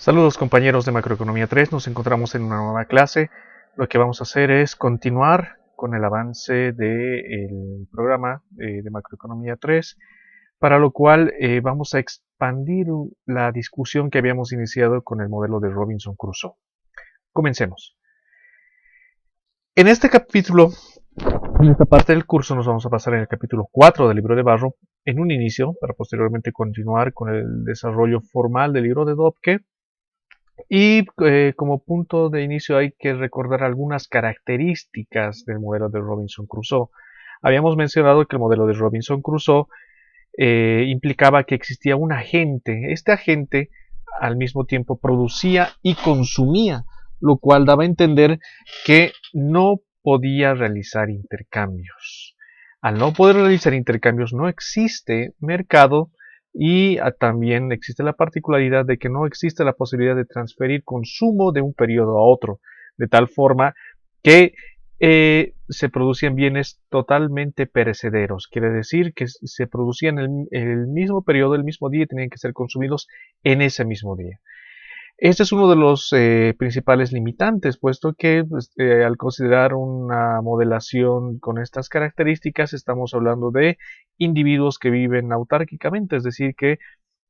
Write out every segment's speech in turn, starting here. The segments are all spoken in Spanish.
Saludos compañeros de Macroeconomía 3, nos encontramos en una nueva clase. Lo que vamos a hacer es continuar con el avance del programa de Macroeconomía 3, para lo cual vamos a expandir la discusión que habíamos iniciado con el modelo de Robinson Crusoe. Comencemos. En este capítulo, en esta parte del curso, nos vamos a pasar en el capítulo 4 del libro de Barro, en un inicio, para posteriormente continuar con el desarrollo formal del libro de Dobke. Y como punto de inicio hay que recordar algunas características del modelo de Robinson Crusoe. Habíamos mencionado que el modelo de Robinson Crusoe implicaba que existía un agente. Este agente al mismo tiempo producía y consumía, lo cual daba a entender que no podía realizar intercambios. Al no poder realizar intercambios no existe mercado. Y también existe la particularidad de que no existe la posibilidad de transferir consumo de un periodo a otro, de tal forma que se producían bienes totalmente perecederos. Quiere decir que se producían en el mismo periodo, el mismo día, y tenían que ser consumidos en ese mismo día. Este es uno de los principales limitantes, puesto que al considerar una modelación con estas características, estamos hablando de individuos que viven autárquicamente, es decir, que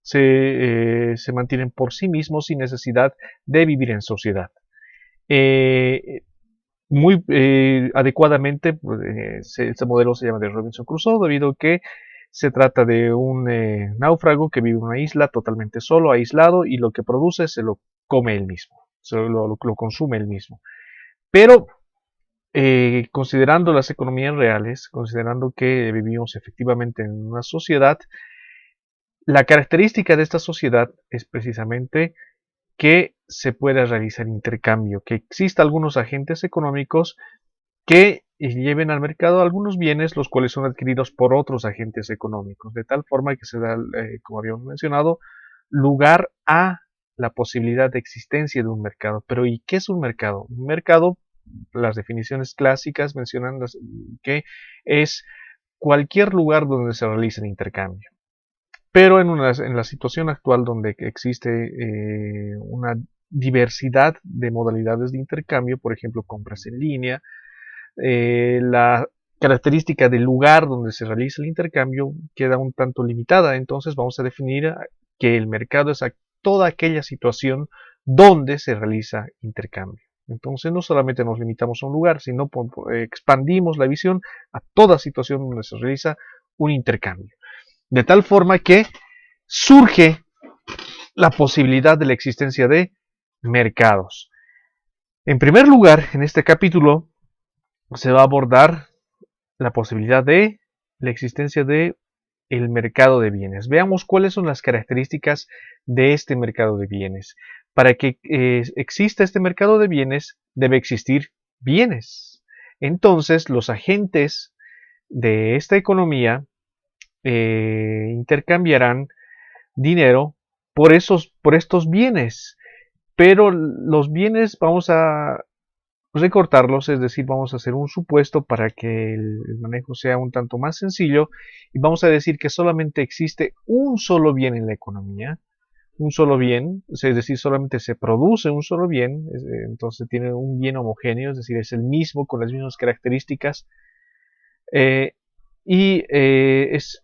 se mantienen por sí mismos sin necesidad de vivir en sociedad. Muy adecuadamente, este modelo se llama de Robinson Crusoe, debido a que se trata de un náufrago que vive en una isla totalmente solo, aislado, y lo que produce se lo come él mismo, lo consume él mismo. Pero considerando las economías reales, considerando que vivimos efectivamente en una sociedad, la característica de esta sociedad es precisamente que se pueda realizar intercambio, que exista algunos agentes económicos que lleven al mercado algunos bienes los cuales son adquiridos por otros agentes económicos, de tal forma que se da, como habíamos mencionado, lugar a la posibilidad de existencia de un mercado. Pero ¿y qué es un mercado? Un mercado, las definiciones clásicas mencionan que es cualquier lugar donde se realice el intercambio. Pero en la situación actual donde existe una diversidad de modalidades de intercambio, por ejemplo, compras en línea, la característica del lugar donde se realiza el intercambio queda un tanto limitada. Entonces vamos a definir que el mercado es toda aquella situación donde se realiza intercambio. Entonces no solamente nos limitamos a un lugar, sino expandimos la visión a toda situación donde se realiza un intercambio. De tal forma que surge la posibilidad de la existencia de mercados. En primer lugar, en este capítulo se va a abordar la posibilidad de la existencia de el mercado de bienes. Veamos cuáles son las características de este mercado de bienes. Para que exista este mercado de bienes, debe existir bienes. Entonces, los agentes de esta economía intercambiarán dinero por estos bienes. Pero los bienes vamos a recortarlos, es decir, vamos a hacer un supuesto para que el manejo sea un tanto más sencillo, y vamos a decir que solamente existe un solo bien en la economía, un solo bien, es decir, solamente se produce un solo bien, entonces tiene un bien homogéneo, es decir, es el mismo con las mismas características, eh, y ese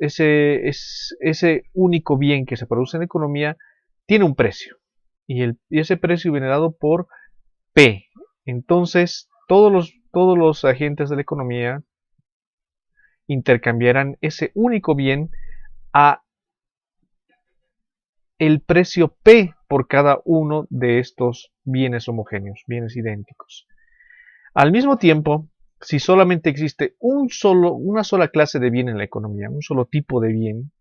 único bien que se produce en la economía tiene un precio, y ese precio viene dado por P. Entonces, todos los agentes de la economía intercambiarán ese único bien a el precio P por cada uno de estos bienes homogéneos, bienes idénticos. Al mismo tiempo, si solamente existe una sola clase de bien en la economía, un solo tipo de bien,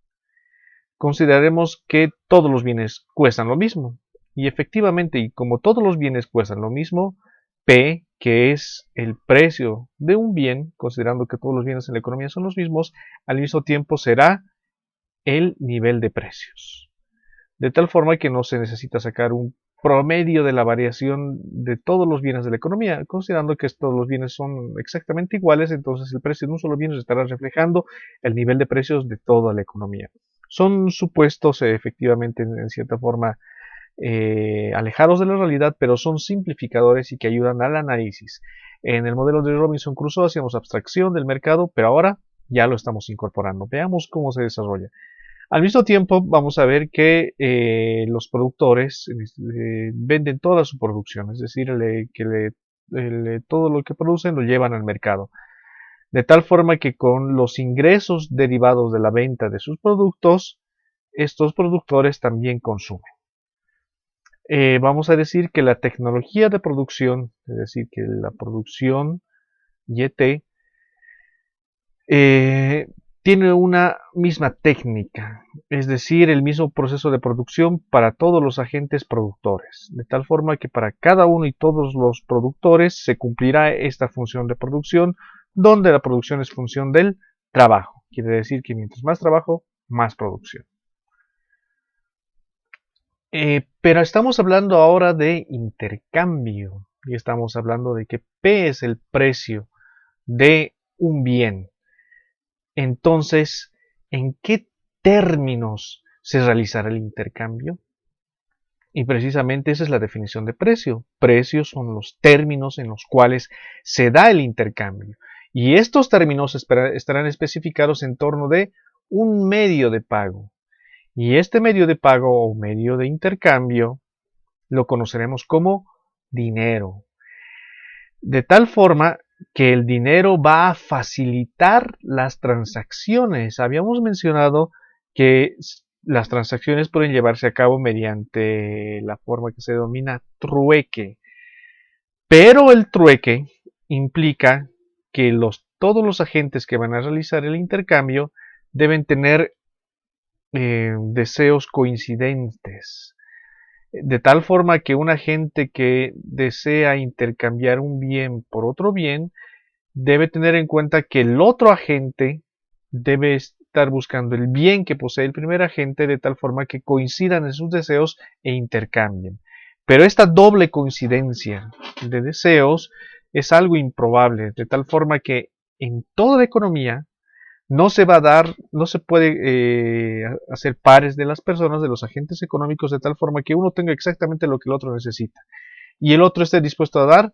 consideraremos que todos los bienes cuestan lo mismo. Y efectivamente, y como todos los bienes cuestan lo mismo, P, que es el precio de un bien, considerando que todos los bienes en la economía son los mismos, al mismo tiempo será el nivel de precios. De tal forma que no se necesita sacar un promedio de la variación de todos los bienes de la economía, considerando que todos los bienes son exactamente iguales, entonces el precio de un solo bien estará reflejando el nivel de precios de toda la economía. Son supuestos efectivamente en cierta forma alejados de la realidad, pero son simplificadores y que ayudan al análisis. En el modelo de Robinson Crusoe hacíamos abstracción del mercado, pero ahora ya lo estamos incorporando. Veamos cómo se desarrolla. Al mismo tiempo, vamos a ver que los productores venden toda su producción, es decir, todo lo que producen lo llevan al mercado. De tal forma que con los ingresos derivados de la venta de sus productos, estos productores también consumen. Vamos a decir que la tecnología de producción, es decir, que la producción YT, tiene una misma técnica, es decir, el mismo proceso de producción para todos los agentes productores, de tal forma que para cada uno y todos los productores se cumplirá esta función de producción, donde la producción es función del trabajo. Quiere decir que mientras más trabajo, más producción. Pero estamos hablando ahora de intercambio y estamos hablando de que P es el precio de un bien. Entonces, ¿en qué términos se realizará el intercambio? Y precisamente esa es la definición de precio. Precios son los términos en los cuales se da el intercambio. Y estos términos estarán especificados en torno de un medio de pago. Y este medio de pago o medio de intercambio lo conoceremos como dinero. De tal forma que el dinero va a facilitar las transacciones. Habíamos mencionado que las transacciones pueden llevarse a cabo mediante la forma que se denomina trueque. Pero el trueque implica que todos los agentes que van a realizar el intercambio deben tener deseos coincidentes. De tal forma que un agente que desea intercambiar un bien por otro bien debe tener en cuenta que el otro agente debe estar buscando el bien que posee el primer agente de tal forma que coincidan en sus deseos e intercambien. Pero esta doble coincidencia de deseos es algo improbable, de tal forma que en toda la economía no se va a dar, no se puede hacer pares de las personas, de los agentes económicos, de tal forma que uno tenga exactamente lo que el otro necesita y el otro esté dispuesto a dar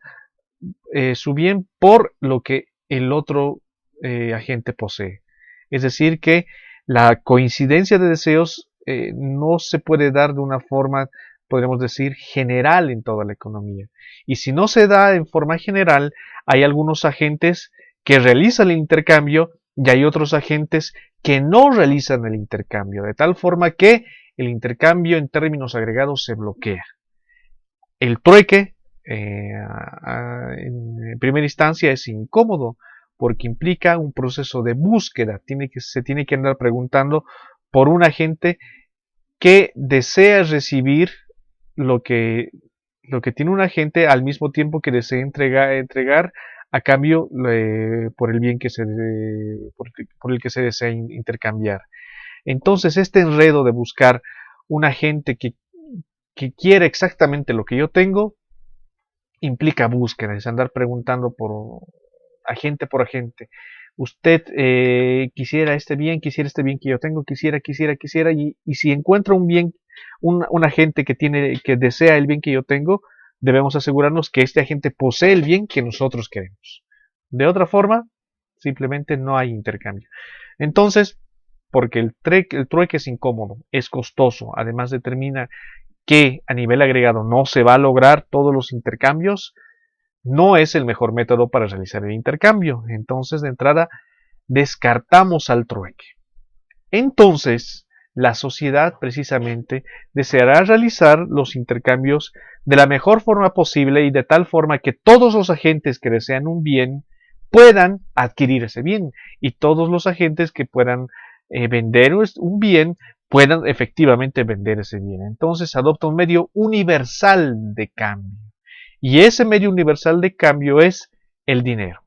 su bien por lo que el otro agente posee. Es decir, que la coincidencia de deseos no se puede dar de una forma, podríamos decir, general en toda la economía. Y si no se da en forma general, hay algunos agentes que realizan el intercambio y hay otros agentes que no realizan el intercambio, de tal forma que el intercambio en términos agregados se bloquea. El trueque en primera instancia es incómodo porque implica un proceso de búsqueda. Se tiene que andar preguntando por un agente que desea recibir lo que tiene un agente al mismo tiempo que desea entregar a cambio por el bien por el que se desea intercambiar. Entonces este enredo de buscar un agente que quiere exactamente lo que yo tengo implica búsqueda, es andar preguntando por agente. Usted quisiera este bien que yo tengo, quisiera, y si encuentra un bien, un agente que desea el bien que yo tengo, debemos asegurarnos que este agente posee el bien que nosotros queremos. De otra forma, simplemente no hay intercambio. Entonces, porque el trueque es incómodo, es costoso, además determina que a nivel agregado no se va a lograr todos los intercambios, no es el mejor método para realizar el intercambio. Entonces, de entrada, descartamos al trueque. Entonces, la sociedad precisamente deseará realizar los intercambios de la mejor forma posible y de tal forma que todos los agentes que desean un bien puedan adquirir ese bien y todos los agentes que puedan vender un bien puedan efectivamente vender ese bien. Entonces adopta un medio universal de cambio. Y ese medio universal de cambio es el dinero,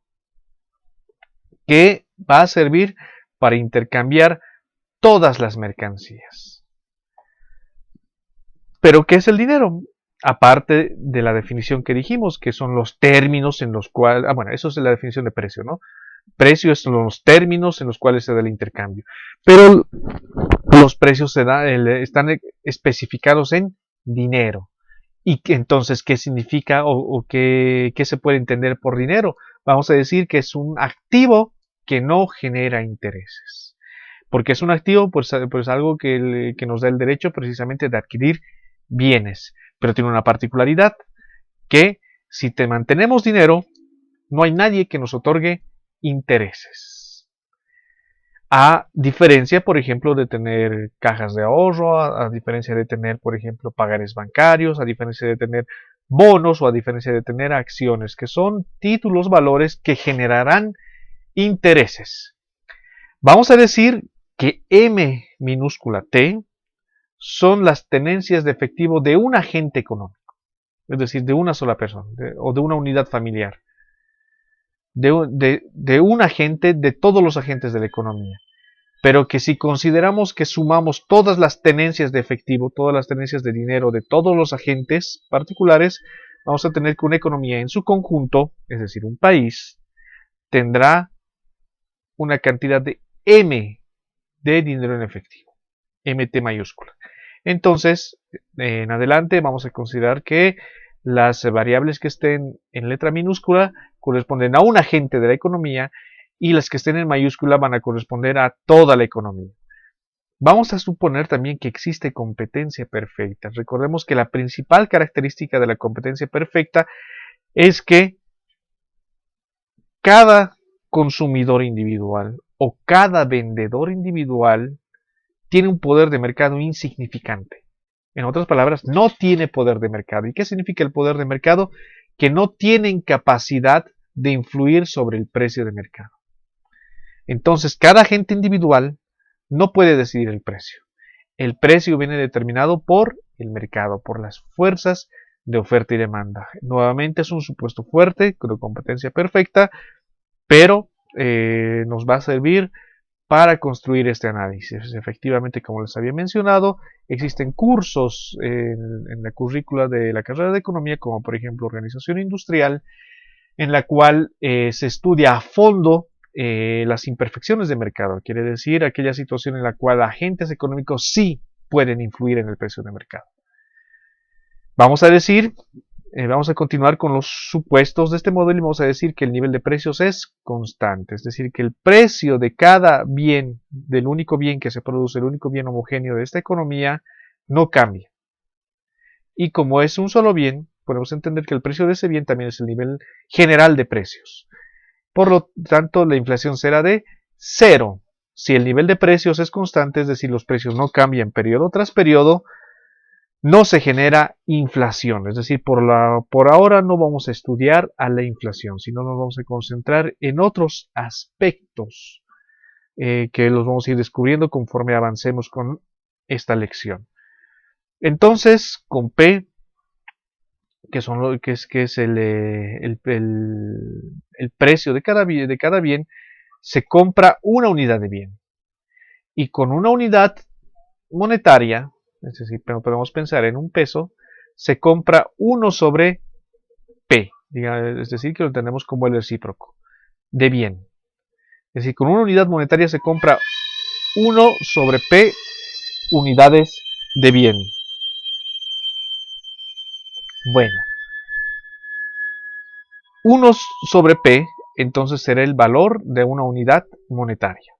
que va a servir para intercambiar todas las mercancías. ¿Pero qué es el dinero? Aparte de la definición que dijimos, que son los términos en los cuales... bueno, eso es la definición de precio, ¿no? Precio son los términos en los cuales se da el intercambio. Pero los precios están especificados en dinero. Y entonces, ¿qué significa o qué se puede entender por dinero? Vamos a decir que es un activo que no genera intereses. Porque es un activo, pues algo que nos da el derecho precisamente de adquirir bienes. Pero tiene una particularidad, que si te mantenemos dinero, no hay nadie que nos otorgue intereses. A diferencia, por ejemplo, de tener cajas de ahorro, a diferencia de tener, por ejemplo, pagares bancarios, a diferencia de tener bonos o a diferencia de tener acciones, que son títulos, valores que generarán intereses. Vamos a decir que M minúscula T son las tenencias de efectivo de un agente económico, es decir, de una sola persona o de una unidad familiar, de un agente, de todos los agentes de la economía. Pero que si consideramos que sumamos todas las tenencias de efectivo, todas las tenencias de dinero de todos los agentes particulares, vamos a tener que una economía en su conjunto, es decir, un país, tendrá una cantidad de M de dinero en efectivo, MT mayúscula. Entonces, en adelante vamos a considerar que las variables que estén en letra minúscula corresponden a un agente de la economía y las que estén en mayúscula van a corresponder a toda la economía. Vamos a suponer también que existe competencia perfecta. Recordemos que la principal característica de la competencia perfecta es que cada consumidor individual o cada vendedor individual tiene un poder de mercado insignificante. En otras palabras, no tiene poder de mercado. ¿Y qué significa el poder de mercado? Que no tienen capacidad de influir sobre el precio de mercado. Entonces, cada agente individual no puede decidir el precio. El precio viene determinado por el mercado, por las fuerzas de oferta y demanda. Nuevamente es un supuesto fuerte, con competencia perfecta, pero nos va a servir para construir este análisis. Efectivamente, como les había mencionado, existen cursos en la currícula de la carrera de economía, como por ejemplo organización industrial, en la cual se estudia a fondo las imperfecciones de mercado, quiere decir aquella situación en la cual agentes económicos sí pueden influir en el precio de mercado. Vamos a continuar con los supuestos de este modelo y vamos a decir que el nivel de precios es constante, es decir, que el precio de cada bien, del único bien que se produce, el único bien homogéneo de esta economía, no cambia. Y como es un solo bien, podemos entender que el precio de ese bien también es el nivel general de precios. Por lo tanto, la inflación será de 0. Si el nivel de precios es constante, es decir, los precios no cambian periodo tras periodo, no se genera inflación. Es decir, por ahora no vamos a estudiar a la inflación, sino nos vamos a concentrar en otros aspectos que los vamos a ir descubriendo conforme avancemos con esta lección. Entonces, con P, que es el precio de cada bien, se compra una unidad de bien. Y con una unidad monetaria, es decir, podemos pensar en un peso, se compra 1 sobre P, es decir, que lo tenemos como el recíproco de bien. Es decir, con una unidad monetaria se compra 1 sobre P unidades de bien. Bueno, 1 sobre P entonces será el valor de una unidad monetaria.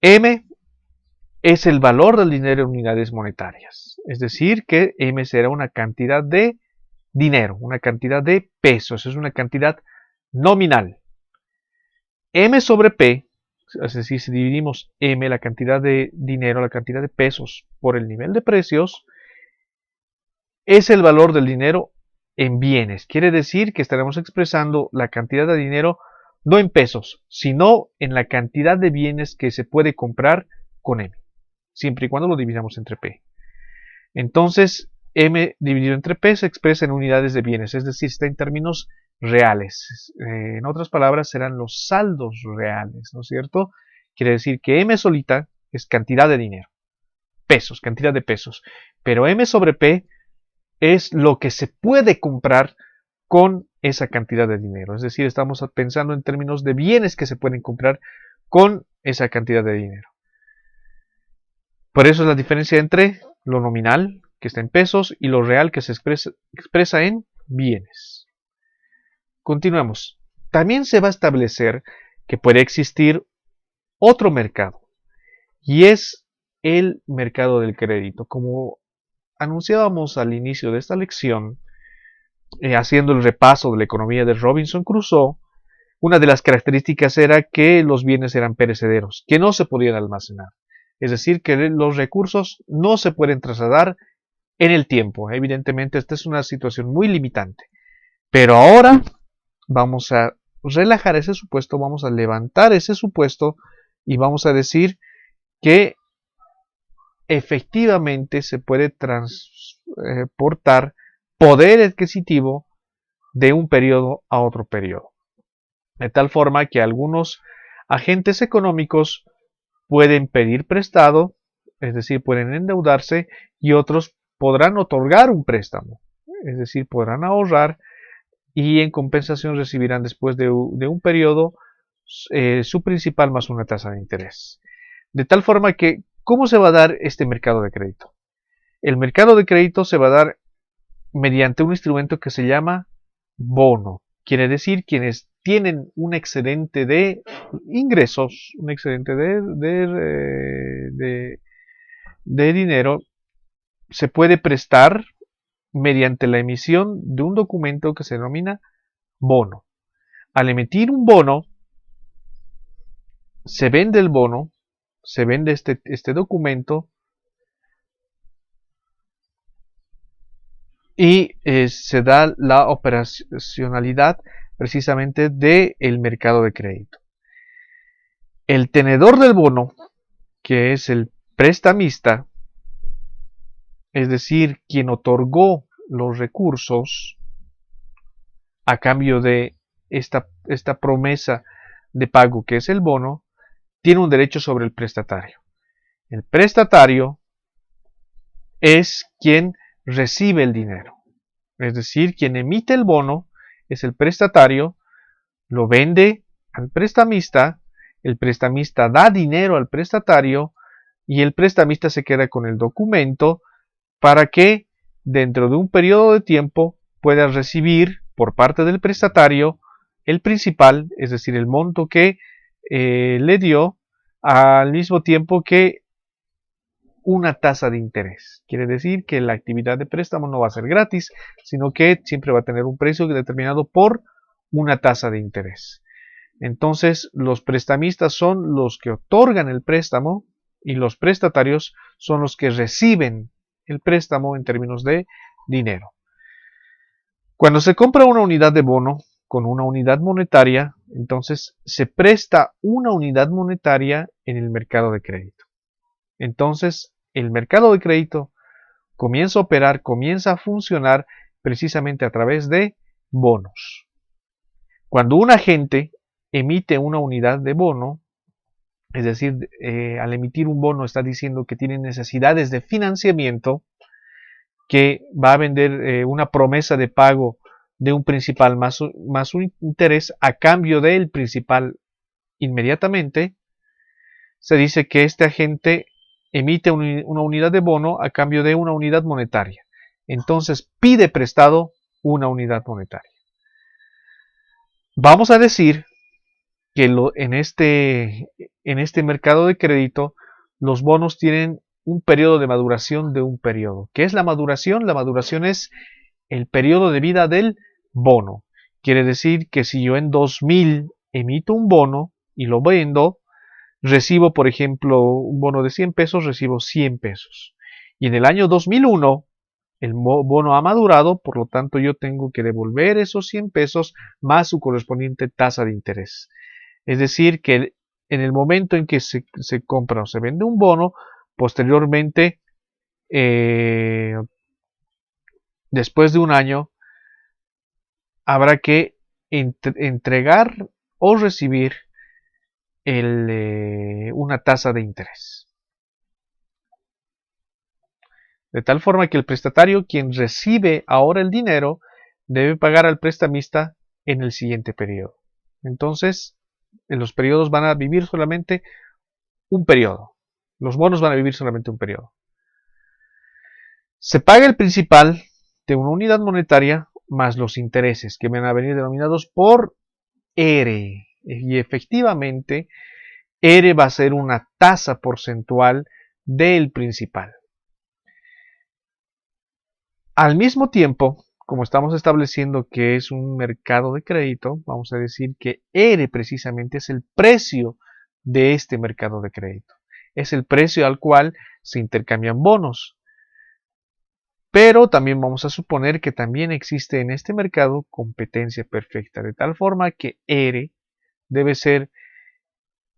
M es el valor del dinero en unidades monetarias. Es decir, que M será una cantidad de dinero, una cantidad de pesos, es una cantidad nominal. M sobre P, es decir, si dividimos M, la cantidad de dinero, la cantidad de pesos, por el nivel de precios, es el valor del dinero en bienes. Quiere decir que estaremos expresando la cantidad de dinero no en pesos, sino en la cantidad de bienes que se puede comprar con M, siempre y cuando lo dividamos entre P. Entonces, M dividido entre P se expresa en unidades de bienes, es decir, está en términos reales. En otras palabras, serán los saldos reales, ¿no es cierto? Quiere decir que M solita es cantidad de dinero, pesos, cantidad de pesos, pero M sobre P es lo que se puede comprar con esa cantidad de dinero. Es decir, estamos pensando en términos de bienes que se pueden comprar con esa cantidad de dinero. Por eso es la diferencia entre lo nominal, que está en pesos, y lo real, que se expresa en bienes. Continuamos. También se va a establecer que puede existir otro mercado, y es el mercado del crédito. Como anunciábamos al inicio de esta lección, haciendo el repaso de la economía de Robinson Crusoe, una de las características era que los bienes eran perecederos, que no se podían almacenar. Es decir, que los recursos no se pueden trasladar en el tiempo. Evidentemente, esta es una situación muy limitante. Pero ahora vamos a relajar ese supuesto, vamos a levantar ese supuesto y vamos a decir que efectivamente se puede transportar poder adquisitivo de un periodo a otro periodo. De tal forma que algunos agentes económicos pueden pedir prestado, es decir, pueden endeudarse, y otros podrán otorgar un préstamo, es decir, podrán ahorrar y en compensación recibirán después de un periodo su principal más una tasa de interés. De tal forma que, ¿cómo se va a dar este mercado de crédito? El mercado de crédito se va a dar mediante un instrumento que se llama bono. Quiere decir, quienes tienen un excedente de ingresos, un excedente de dinero, se puede prestar mediante la emisión de un documento que se denomina bono. Al emitir un bono, se vende el bono, se vende este documento y se da la operacionalidad precisamente del mercado de crédito. El tenedor del bono, que es el prestamista, es decir, quien otorgó los recursos a cambio de esta promesa de pago que es el bono, tiene un derecho sobre el prestatario. El prestatario es quien recibe el dinero, es decir, quien emite el bono es el prestatario, lo vende al prestamista, el prestamista da dinero al prestatario y el prestamista se queda con el documento para que dentro de un periodo de tiempo pueda recibir por parte del prestatario el principal, es decir, el monto que le dio, al mismo tiempo que una tasa de interés. Quiere decir que la actividad de préstamo no va a ser gratis, sino que siempre va a tener un precio determinado por una tasa de interés. Entonces, los prestamistas son los que otorgan el préstamo y los prestatarios son los que reciben el préstamo en términos de dinero. Cuando se compra una unidad de bono con una unidad monetaria, entonces se presta una unidad monetaria en el mercado de crédito. Entonces, el mercado de crédito comienza a operar, comienza a funcionar precisamente a través de bonos. Cuando un agente emite una unidad de bono, es decir, al emitir un bono está diciendo que tiene necesidades de financiamiento, que va a vender una promesa de pago de un principal más un interés a cambio del principal inmediatamente, se dice que este agente emite una unidad de bono a cambio de una unidad monetaria. Entonces pide prestado una unidad monetaria. Vamos a decir que en este mercado de crédito los bonos tienen un periodo de maduración de un periodo. ¿Qué es la maduración? La maduración es el periodo de vida del bono. Quiere decir que si yo en 2000 emito un bono y lo vendo, recibo, por ejemplo, un bono de 100 pesos, recibo 100 pesos. Y en el año 2001, el bono ha madurado, por lo tanto yo tengo que devolver esos 100 pesos más su correspondiente tasa de interés. Es decir, que en el momento en que se compra o se vende un bono, posteriormente, después de un año, habrá que entregar o recibir una tasa de interés. De tal forma que el prestatario, quien recibe ahora el dinero, debe pagar al prestamista en el siguiente periodo. Entonces, en los periodos van a vivir solamente un periodo. Los bonos van a vivir solamente un periodo. Se paga el principal de una unidad monetaria más los intereses que van a venir denominados por R. Y efectivamente, R va a ser una tasa porcentual del principal. Al mismo tiempo, como estamos estableciendo que es un mercado de crédito, vamos a decir que R precisamente es el precio de este mercado de crédito. Es el precio al cual se intercambian bonos. Pero también vamos a suponer que también existe en este mercado competencia perfecta, de tal forma que R debe ser,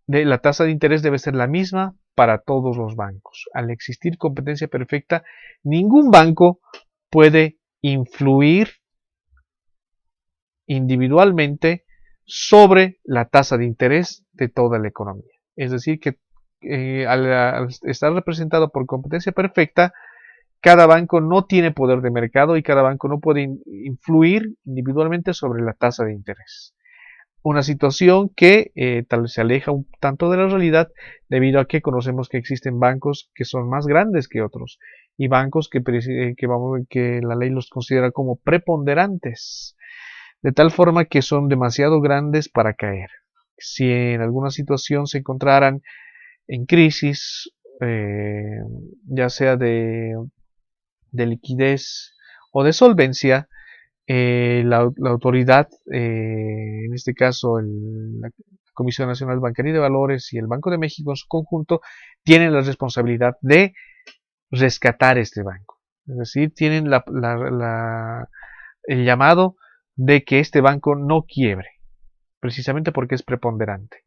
la tasa de interés debe ser la misma para todos los bancos. Al existir competencia perfecta, ningún banco puede influir individualmente sobre la tasa de interés de toda la economía. Es decir, que al estar representado por competencia perfecta, cada banco no tiene poder de mercado y cada banco no puede influir individualmente sobre la tasa de interés. Una situación que tal vez se aleja un tanto de la realidad debido a que conocemos que existen bancos que son más grandes que otros y bancos que la ley los considera como preponderantes, de tal forma que son demasiado grandes para caer. Si en alguna situación se encontraran en crisis, ya sea de liquidez o de solvencia, la autoridad, en este caso la Comisión Nacional Bancaria y de Valores y el Banco de México en su conjunto, tienen la responsabilidad de rescatar este banco. Es decir, tienen el llamado de que este banco no quiebre, precisamente porque es preponderante.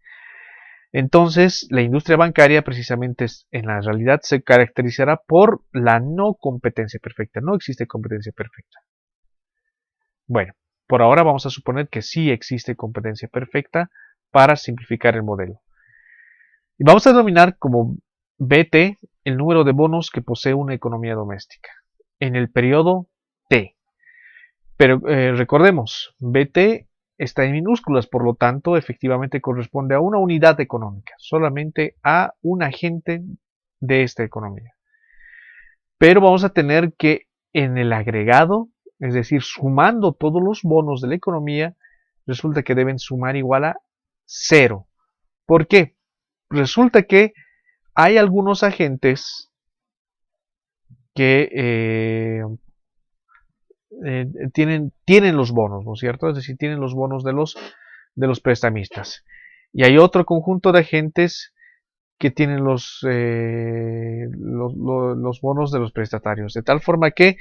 Entonces, la industria bancaria precisamente en la realidad se caracterizará por la no competencia perfecta. No existe competencia perfecta. Bueno, por ahora vamos a suponer que sí existe competencia perfecta para simplificar el modelo. Y vamos a denominar como BT el número de bonos que posee una economía doméstica en el periodo T. Pero recordemos, BT está en minúsculas, por lo tanto, efectivamente corresponde a una unidad económica, solamente a un agente de esta economía. Pero vamos a tener que en el agregado, es decir, sumando todos los bonos de la economía, resulta que deben sumar igual a 0. ¿Por qué? Resulta que hay algunos agentes que tienen los bonos, ¿no es cierto? Es decir, tienen los bonos de los prestamistas. Y hay otro conjunto de agentes que tienen los bonos de los prestatarios. De tal forma que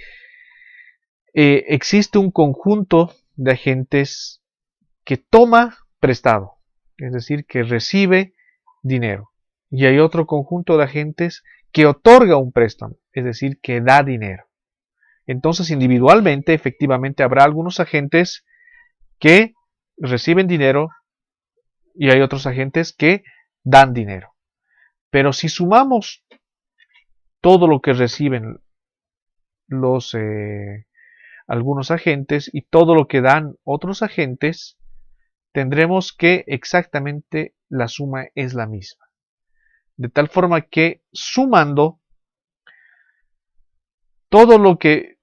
existe un conjunto de agentes que toma prestado, es decir, que recibe dinero. Y hay otro conjunto de agentes que otorga un préstamo, es decir, que da dinero. Entonces, individualmente, efectivamente, habrá algunos agentes que reciben dinero y hay otros agentes que dan dinero. Pero si sumamos todo lo que reciben los algunos agentes y todo lo que dan otros agentes, tendremos que exactamente la suma es la misma. De tal forma que sumando todo lo que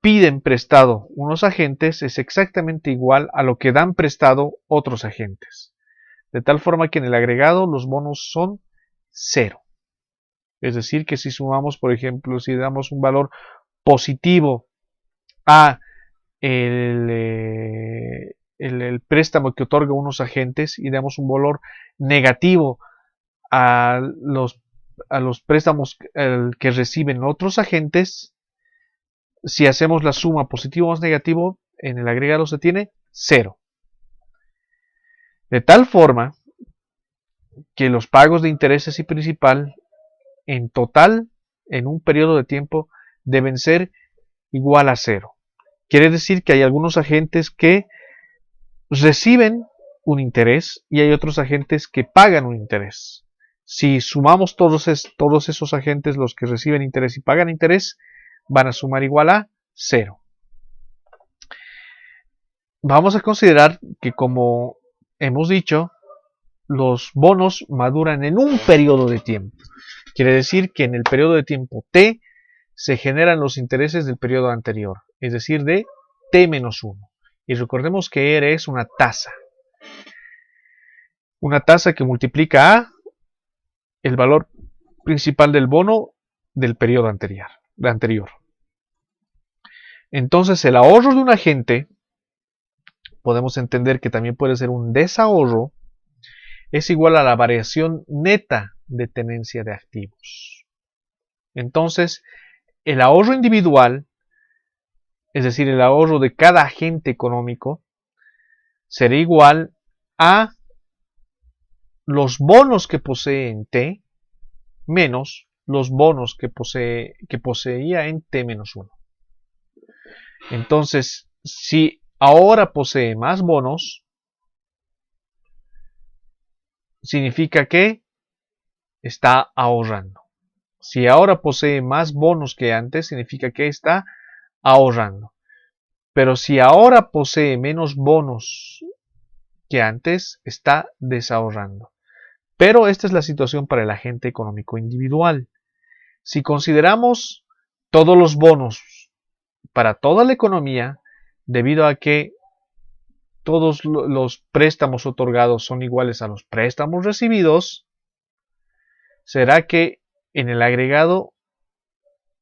piden prestado unos agentes es exactamente igual a lo que dan prestado otros agentes. De tal forma que en el agregado los bonos son 0. Es decir, que si sumamos, por ejemplo, si damos un valor positivo a el préstamo que otorga unos agentes y damos un valor negativo a los préstamos que reciben otros agentes, si hacemos la suma positivo más negativo, en el agregado se tiene 0. De tal forma que los pagos de intereses y principal en total, en un periodo de tiempo, deben ser igual a 0. Quiere decir que hay algunos agentes que reciben un interés y hay otros agentes que pagan un interés. Si sumamos todos esos agentes, los que reciben interés y pagan interés, van a sumar igual a 0. Vamos a considerar que, como hemos dicho, los bonos maduran en un periodo de tiempo. Quiere decir que en el periodo de tiempo T se generan los intereses del periodo anterior, es decir, de T-1. Y recordemos que R es una tasa. Una tasa que multiplica a el valor principal del bono del periodo anterior. Entonces, el ahorro de un agente, podemos entender que también puede ser un desahorro, es igual a la variación neta de tenencia de activos. Entonces, el ahorro individual, es decir, el ahorro de cada agente económico, será igual a los bonos que posee en T menos los bonos que poseía en T-1. Entonces, si ahora posee más bonos, significa que está ahorrando. Si ahora posee más bonos que antes, significa que está ahorrando. Pero si ahora posee menos bonos que antes, está desahorrando. Pero esta es la situación para el agente económico individual. Si consideramos todos los bonos para toda la economía, debido a que todos los préstamos otorgados son iguales a los préstamos recibidos, será que en el agregado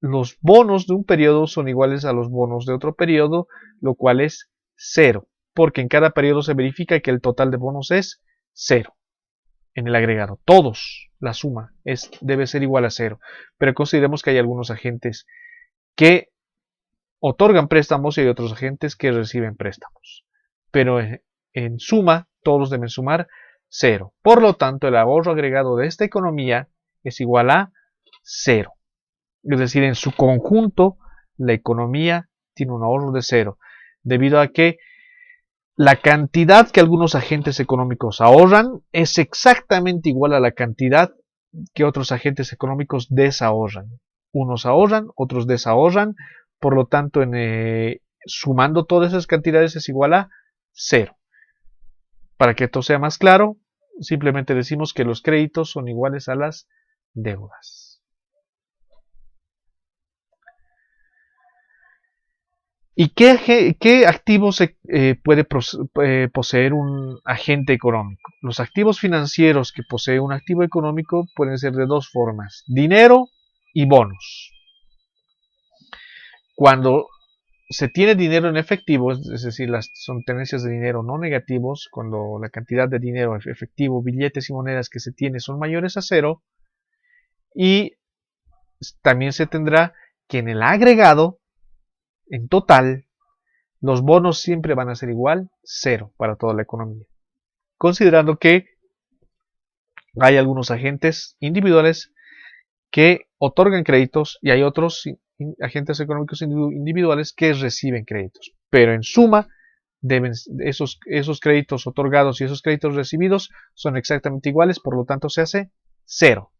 los bonos de un periodo son iguales a los bonos de otro periodo, lo cual es 0, porque en cada periodo se verifica que el total de bonos es 0 en el agregado. Todos, la suma debe ser igual a 0, pero consideremos que hay algunos agentes que otorgan préstamos y hay otros agentes que reciben préstamos. Pero en suma, todos deben sumar 0. Por lo tanto, el ahorro agregado de esta economía es igual a 0. Es decir, en su conjunto, la economía tiene un ahorro de 0, debido a que la cantidad que algunos agentes económicos ahorran es exactamente igual a la cantidad que otros agentes económicos desahorran. Unos ahorran, otros desahorran, por lo tanto, sumando todas esas cantidades es igual a 0. Para que esto sea más claro, simplemente decimos que los créditos son iguales a las deudas. ¿Y qué activos puede poseer un agente económico? Los activos financieros que posee un activo económico pueden ser de dos formas: dinero y bonos. Cuando se tiene dinero en efectivo, es decir, son tenencias de dinero no negativos, cuando la cantidad de dinero efectivo, billetes y monedas que se tiene son mayores a 0, y también se tendrá que en el agregado, en total, los bonos siempre van a ser igual 0 para toda la economía, considerando que hay algunos agentes individuales que otorgan créditos y hay otros agentes económicos individuales que reciben créditos. Pero en suma, esos créditos otorgados y esos créditos recibidos son exactamente iguales, por lo tanto se hace 0.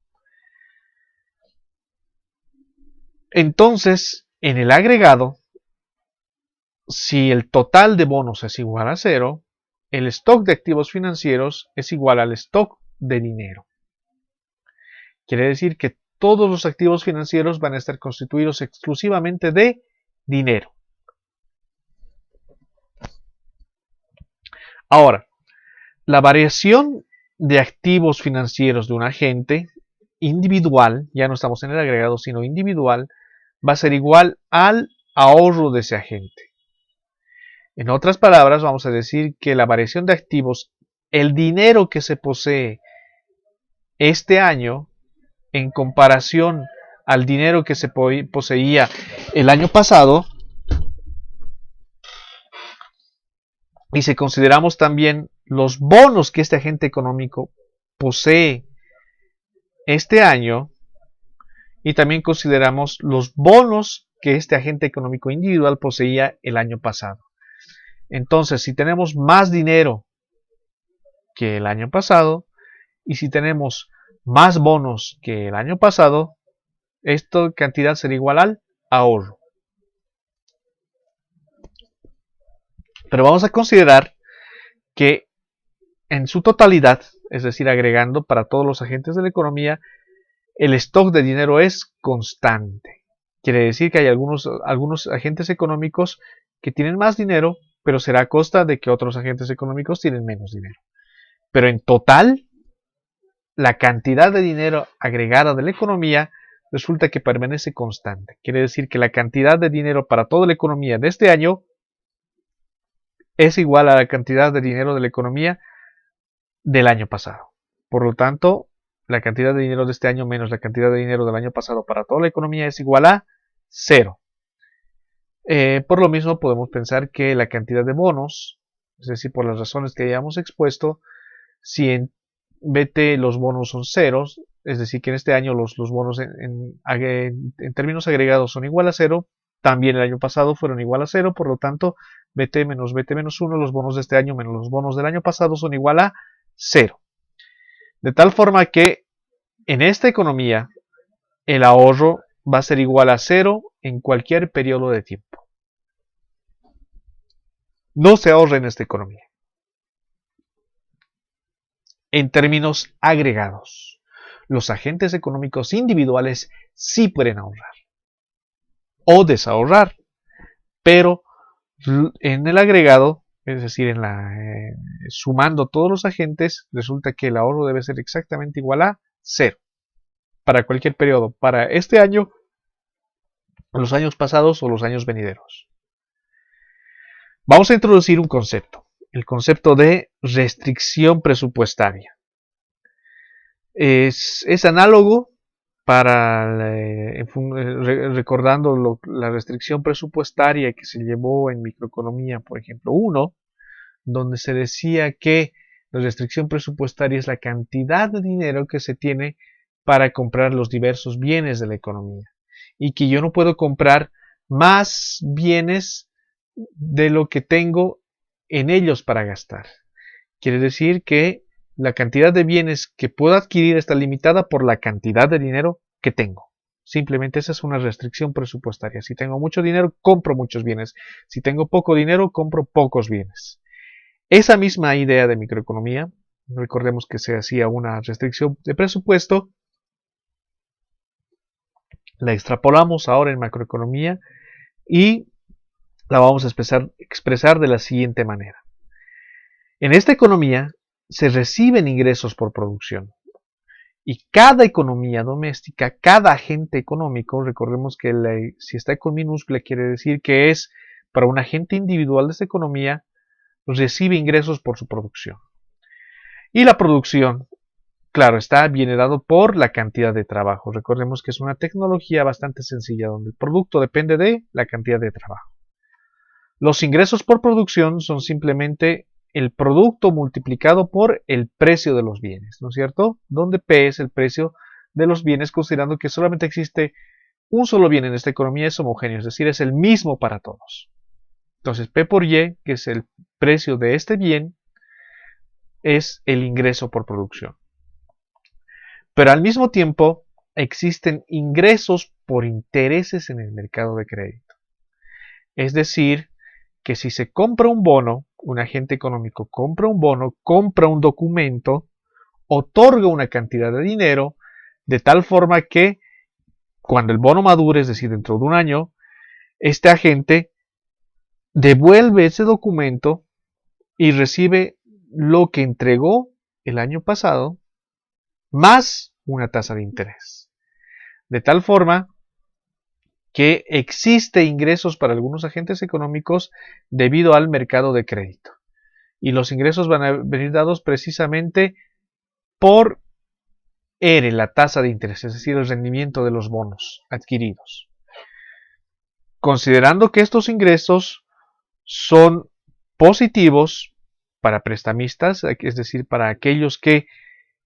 Entonces, en el agregado, si el total de bonos es igual a 0, el stock de activos financieros es igual al stock de dinero. Quiere decir que todos los activos financieros van a estar constituidos exclusivamente de dinero. Ahora, la variación de activos financieros de un agente individual, ya no estamos en el agregado, sino individual, va a ser igual al ahorro de ese agente. En otras palabras, vamos a decir que la variación de activos, el dinero que se posee este año, en comparación al dinero que se poseía el año pasado, y si consideramos también los bonos que este agente económico posee este año, y también consideramos los bonos que este agente económico individual poseía el año pasado. Entonces, si tenemos más dinero que el año pasado, y si tenemos más bonos que el año pasado, esta cantidad será igual al ahorro. Pero vamos a considerar que en su totalidad, es decir, agregando para todos los agentes de la economía, el stock de dinero es constante. Quiere decir que hay algunos agentes económicos que tienen más dinero, pero será a costa de que otros agentes económicos tienen menos dinero. Pero en total, la cantidad de dinero agregada de la economía resulta que permanece constante. Quiere decir que la cantidad de dinero para toda la economía de este año es igual a la cantidad de dinero de la economía del año pasado. Por lo tanto, la cantidad de dinero de este año menos la cantidad de dinero del año pasado para toda la economía es igual a cero. Por lo mismo podemos pensar que la cantidad de bonos, es decir, por las razones que hayamos expuesto, si en BT los bonos son ceros, es decir, que en este año los bonos en términos agregados son igual a cero, también el año pasado fueron igual a cero, por lo tanto, BT menos 1, los bonos de este año menos los bonos del año pasado son igual a cero. De tal forma que en esta economía el ahorro va a ser igual a cero en cualquier periodo de tiempo. No se ahorra en esta economía. En términos agregados, los agentes económicos individuales sí pueden ahorrar o desahorrar, pero en el agregado, es decir, sumando todos los agentes, resulta que el ahorro debe ser exactamente igual a cero para cualquier periodo, para este año, los años pasados o los años venideros. Vamos a introducir un concepto, el concepto de restricción presupuestaria. Es análogo recordando la restricción presupuestaria que se llevó en microeconomía, por ejemplo, 1, donde se decía que la restricción presupuestaria es la cantidad de dinero que se tiene para comprar los diversos bienes de la economía y que yo no puedo comprar más bienes de lo que tengo en ellos para gastar. Quiere decir que la cantidad de bienes que puedo adquirir está limitada por la cantidad de dinero que tengo. Simplemente esa es una restricción presupuestaria. Si tengo mucho dinero, compro muchos bienes. Si tengo poco dinero, compro pocos bienes. Esa misma idea de microeconomía, recordemos que se hacía una restricción de presupuesto, la extrapolamos ahora en macroeconomía y la vamos a expresar de la siguiente manera. En esta economía se reciben ingresos por producción y cada economía doméstica, cada agente económico, recordemos que si está con minúscula quiere decir que es para un agente individual de esta economía, recibe ingresos por su producción. Y la producción, claro está, viene dado por la cantidad de trabajo. Recordemos que es una tecnología bastante sencilla donde el producto depende de la cantidad de trabajo. Los ingresos por producción son simplemente el producto multiplicado por el precio de los bienes, ¿no es cierto? Donde P es el precio de los bienes, considerando que solamente existe un solo bien en esta economía, es homogéneo, es decir, es el mismo para todos. Entonces, P por Y, que es el precio de este bien, es el ingreso por producción. Pero al mismo tiempo, existen ingresos por intereses en el mercado de crédito. Es decir, que si se compra un bono, un agente económico compra un bono, compra un documento, otorga una cantidad de dinero, de tal forma que cuando el bono madure, es decir, dentro de un año, este agente devuelve ese documento y recibe lo que entregó el año pasado, más una tasa de interés. De tal forma que existe ingresos para algunos agentes económicos debido al mercado de crédito. Y los ingresos van a venir dados precisamente por ERE, la tasa de interés, es decir, el rendimiento de los bonos adquiridos. Considerando que estos ingresos son positivos para prestamistas, es decir, para aquellos que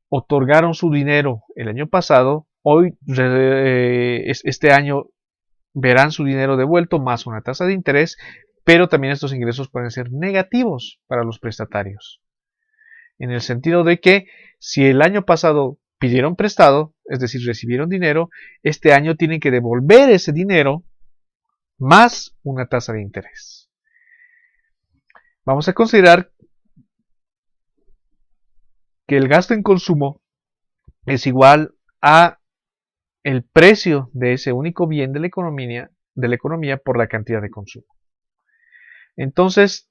otorgaron su dinero el año pasado, hoy, este año, verán su dinero devuelto más una tasa de interés, pero también estos ingresos pueden ser negativos para los prestatarios. En el sentido de que si el año pasado pidieron prestado, es decir, recibieron dinero, este año tienen que devolver ese dinero más una tasa de interés. Vamos a considerar que el gasto en consumo es igual a el precio de ese único bien de la economía por la cantidad de consumo. Entonces,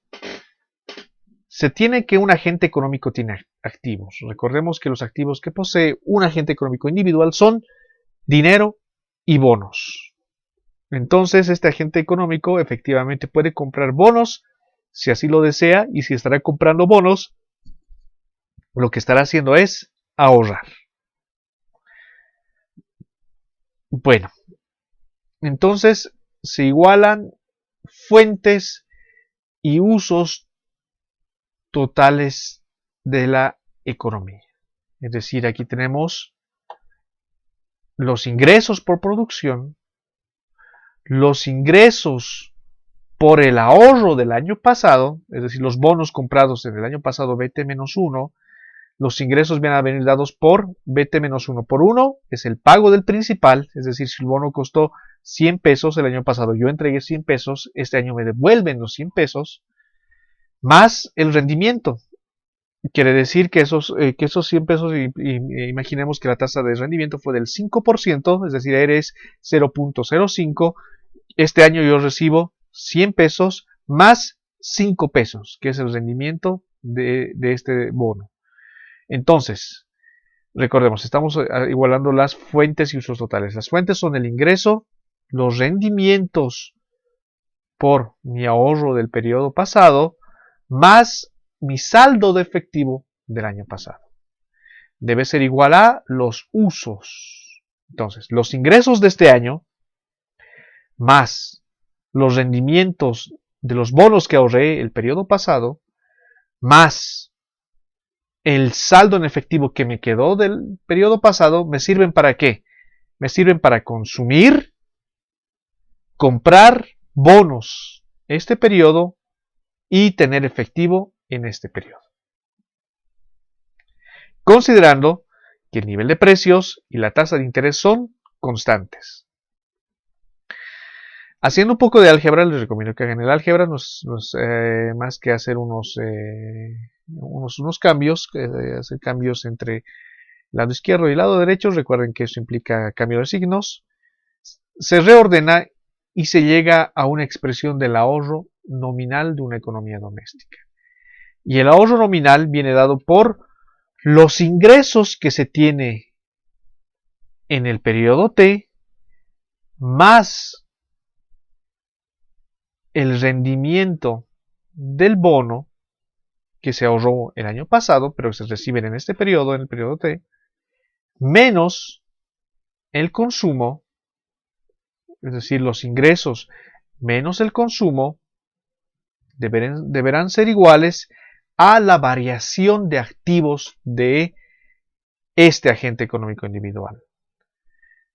se tiene que un agente económico tiene activos. Recordemos que los activos que posee un agente económico individual son dinero y bonos. Entonces, este agente económico efectivamente puede comprar bonos si así lo desea, y si estará comprando bonos, lo que estará haciendo es ahorrar. Bueno, entonces se igualan fuentes y usos totales de la economía. Es decir, aquí tenemos los ingresos por producción, los ingresos por el ahorro del año pasado, es decir, los bonos comprados en el año pasado BT-1, los ingresos van a venir dados por BT-1. Por 1 es el pago del principal, es decir, si el bono costó 100 pesos el año pasado, yo entregué 100 pesos, este año me devuelven los 100 pesos, más el rendimiento. Quiere decir que esos 100 pesos, imaginemos que la tasa de rendimiento fue del 5%, es decir, eres 0.05, este año yo recibo 100 pesos más 5 pesos, que es el rendimiento de este bono. Entonces, recordemos, estamos igualando las fuentes y usos totales. Las fuentes son el ingreso, los rendimientos por mi ahorro del periodo pasado, más mi saldo de efectivo del año pasado. Debe ser igual a los usos. Entonces, los ingresos de este año, más los rendimientos de los bonos que ahorré el periodo pasado, más el saldo en efectivo que me quedó del periodo pasado, ¿me sirven para qué? Me sirven para consumir, comprar bonos este periodo y tener efectivo en este periodo. Considerando que el nivel de precios y la tasa de interés son constantes. Haciendo un poco de álgebra, les recomiendo que hagan el álgebra, más que hacer unos cambios, hacer cambios entre el lado izquierdo y el lado derecho. Recuerden que eso implica cambio de signos. Se reordena y se llega a una expresión del ahorro nominal de una economía doméstica. Y el ahorro nominal viene dado por los ingresos que se tiene en el periodo T más el rendimiento del bono que se ahorró el año pasado, pero que se reciben en este periodo, en el periodo T, menos el consumo, es decir, los ingresos menos el consumo, deberán ser iguales a la variación de activos de este agente económico individual.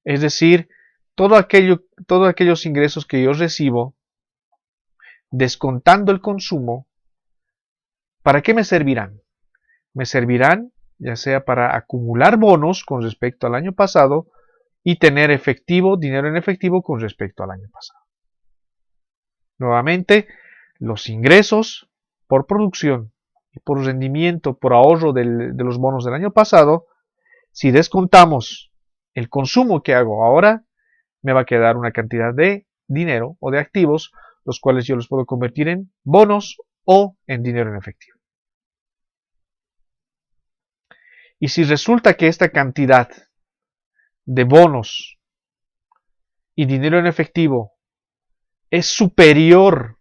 Es decir, todos aquellos ingresos que yo recibo, descontando el consumo, ¿para qué me servirán? Me servirán ya sea para acumular bonos con respecto al año pasado y tener dinero en efectivo con respecto al año pasado. Nuevamente, los ingresos por producción y por rendimiento, por ahorro de los bonos del año pasado, si descontamos el consumo que hago ahora, me va a quedar una cantidad de dinero o de activos, los cuales yo los puedo convertir en bonos o en dinero en efectivo. Y si resulta que esta cantidad de bonos y dinero en efectivo es superior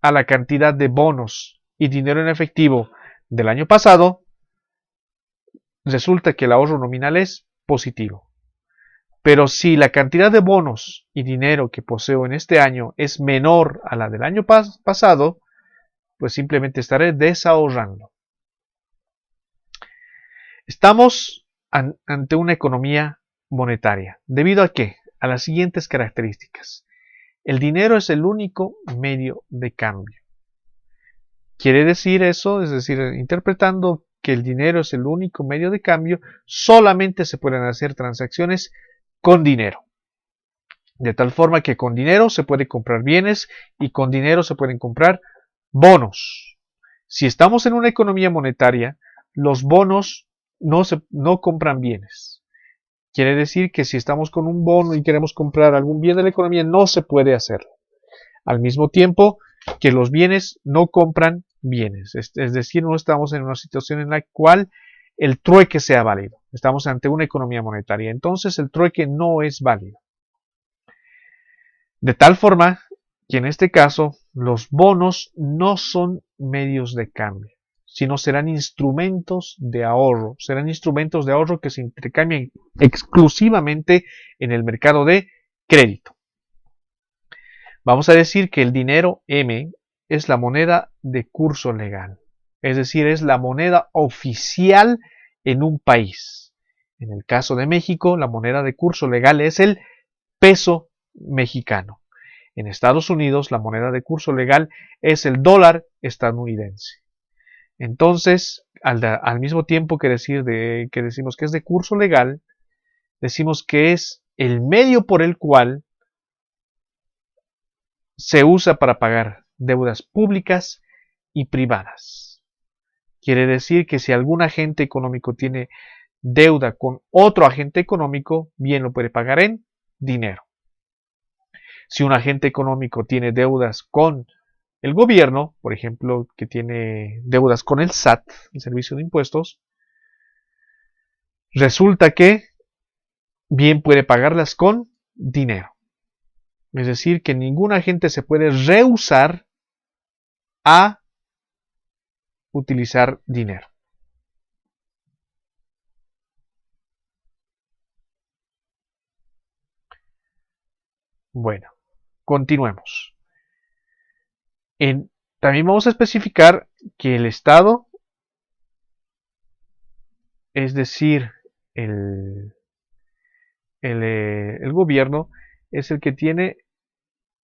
a la cantidad de bonos y dinero en efectivo del año pasado, resulta que el ahorro nominal es positivo. Pero si la cantidad de bonos y dinero que poseo en este año es menor a la del año pasado, pues simplemente estaré desahorrando. Estamos ante una economía monetaria. ¿Debido a qué? A las siguientes características. El dinero es el único medio de cambio. Quiere decir eso, es decir, interpretando que el dinero es el único medio de cambio, solamente se pueden hacer transacciones con dinero. De tal forma que con dinero se puede comprar bienes y con dinero se pueden comprar bonos. Si estamos en una economía monetaria, los bonos no compran bienes. Quiere decir que si estamos con un bono y queremos comprar algún bien de la economía, no se puede hacerlo. Al mismo tiempo que los bienes no compran bienes. Es decir, no estamos en una situación en la cual el trueque sea válido. Estamos ante una economía monetaria. Entonces el trueque no es válido. De tal forma que en este caso los bonos no son medios de cambio, sino serán instrumentos de ahorro. Serán instrumentos de ahorro que se intercambian exclusivamente en el mercado de crédito. Vamos a decir que el dinero M es la moneda de curso legal. Es decir, es la moneda oficial en un país. En el caso de México, la moneda de curso legal es el peso mexicano. En Estados Unidos, la moneda de curso legal es el dólar estadounidense. Entonces, al mismo tiempo que decimos que es de curso legal, decimos que es el medio por el cual se usa para pagar deudas públicas y privadas. Quiere decir que si algún agente económico tiene deuda con otro agente económico, bien lo puede pagar en dinero. Si un agente económico tiene deudas con el gobierno, por ejemplo, que tiene deudas con el SAT, el Servicio de Impuestos, resulta que bien puede pagarlas con dinero. Es decir, que ningún agente se puede rehusar a utilizar dinero. Bueno, continuemos. También vamos a especificar que el Estado, es decir, el gobierno, es el que tiene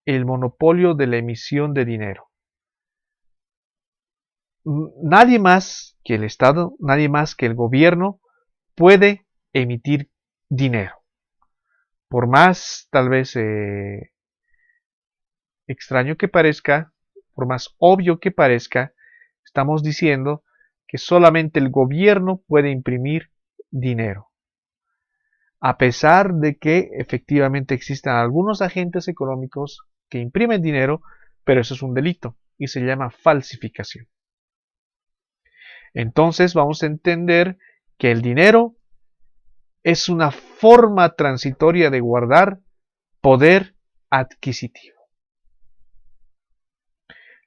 el monopolio de la emisión de dinero. Nadie más que el Estado, nadie más que el gobierno puede emitir dinero. Por más tal vez extraño que parezca, por más obvio que parezca, estamos diciendo que solamente el gobierno puede imprimir dinero. A pesar de que efectivamente existan algunos agentes económicos que imprimen dinero, pero eso es un delito y se llama falsificación. Entonces vamos a entender que el dinero es una forma transitoria de guardar poder adquisitivo.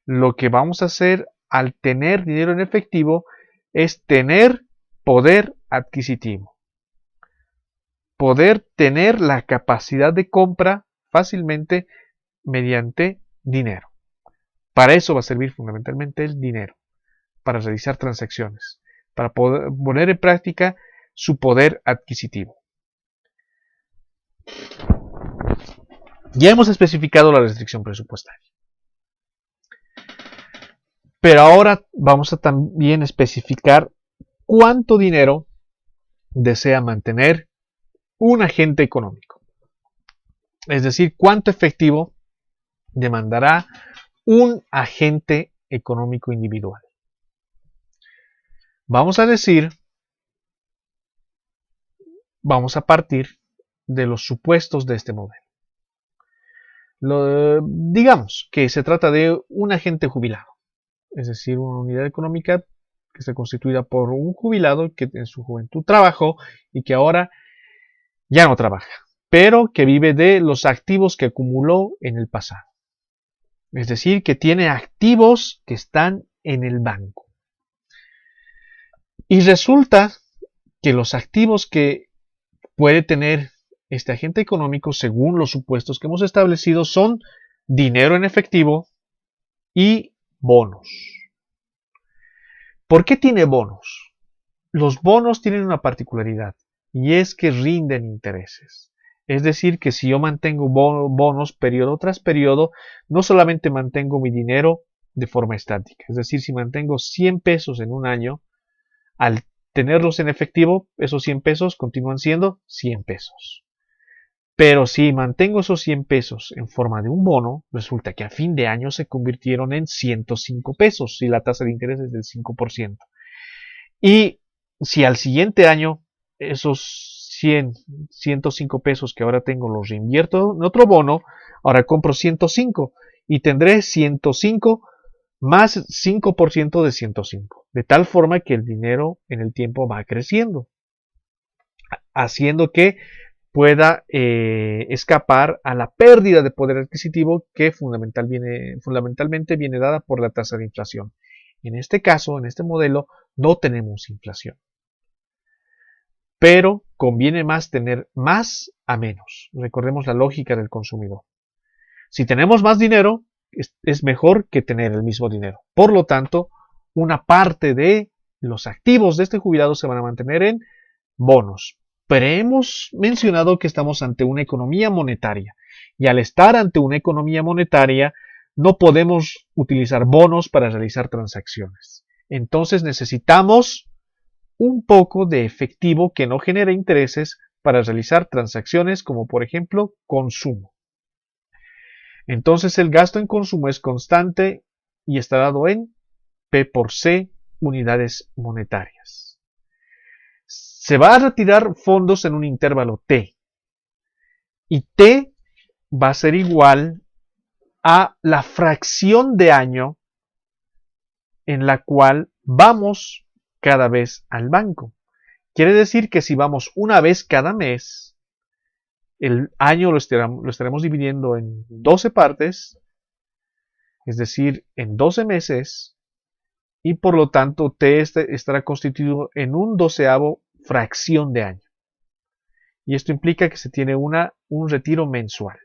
Lo que vamos a hacer al tener dinero en efectivo es tener poder adquisitivo. Poder tener la capacidad de compra fácilmente mediante dinero. Para eso va a servir fundamentalmente el dinero, para realizar transacciones, para poder poner en práctica su poder adquisitivo. Ya hemos especificado la restricción presupuestaria. Pero ahora vamos a también especificar cuánto dinero desea mantener un agente económico. Es decir, cuánto efectivo demandará un agente económico individual. Vamos a partir de los supuestos de este modelo. Digamos que se trata de un agente jubilado, es decir, una unidad económica que está constituida por un jubilado que en su juventud trabajó y que ahora ya no trabaja, pero que vive de los activos que acumuló en el pasado. Es decir, que tiene activos que están en el banco. Y resulta que los activos que puede tener este agente económico, según los supuestos que hemos establecido, son dinero en efectivo y bonos. ¿Por qué tiene bonos? Los bonos tienen una particularidad y es que rinden intereses. Es decir, que si yo mantengo bonos periodo tras periodo, no solamente mantengo mi dinero de forma estática. Es decir, si mantengo 100 pesos en un año, al tenerlos en efectivo, esos 100 pesos continúan siendo 100 pesos. Pero si mantengo esos 100 pesos en forma de un bono, resulta que a fin de año se convirtieron en 105 pesos si la tasa de interés es del 5%. Y si al siguiente año esos 105 pesos que ahora tengo los reinvierto en otro bono, ahora compro 105 y tendré 105 más 5% de 105, de tal forma que el dinero en el tiempo va creciendo, haciendo que pueda escapar a la pérdida de poder adquisitivo que fundamentalmente viene dada por la tasa de inflación. En este caso, en este modelo, no tenemos inflación. Pero conviene más tener más a menos. Recordemos la lógica del consumidor. Si tenemos más dinero, es mejor que tener el mismo dinero. Por lo tanto, una parte de los activos de este jubilado se van a mantener en bonos. Pero hemos mencionado que estamos ante una economía monetaria. Y al estar ante una economía monetaria, no podemos utilizar bonos para realizar transacciones. Entonces necesitamos un poco de efectivo que no genere intereses para realizar transacciones como por ejemplo consumo. Entonces el gasto en consumo es constante y está dado en P por C unidades monetarias. Se va a retirar fondos en un intervalo T y T va a ser igual a la fracción de año en la cual vamos cada vez al banco. Quiere decir que si vamos una vez cada mes, el año lo estaremos dividiendo en 12 partes, es decir, en 12 meses, y por lo tanto T estará constituido en un doceavo fracción de año. Y esto implica que se tiene un retiro mensual.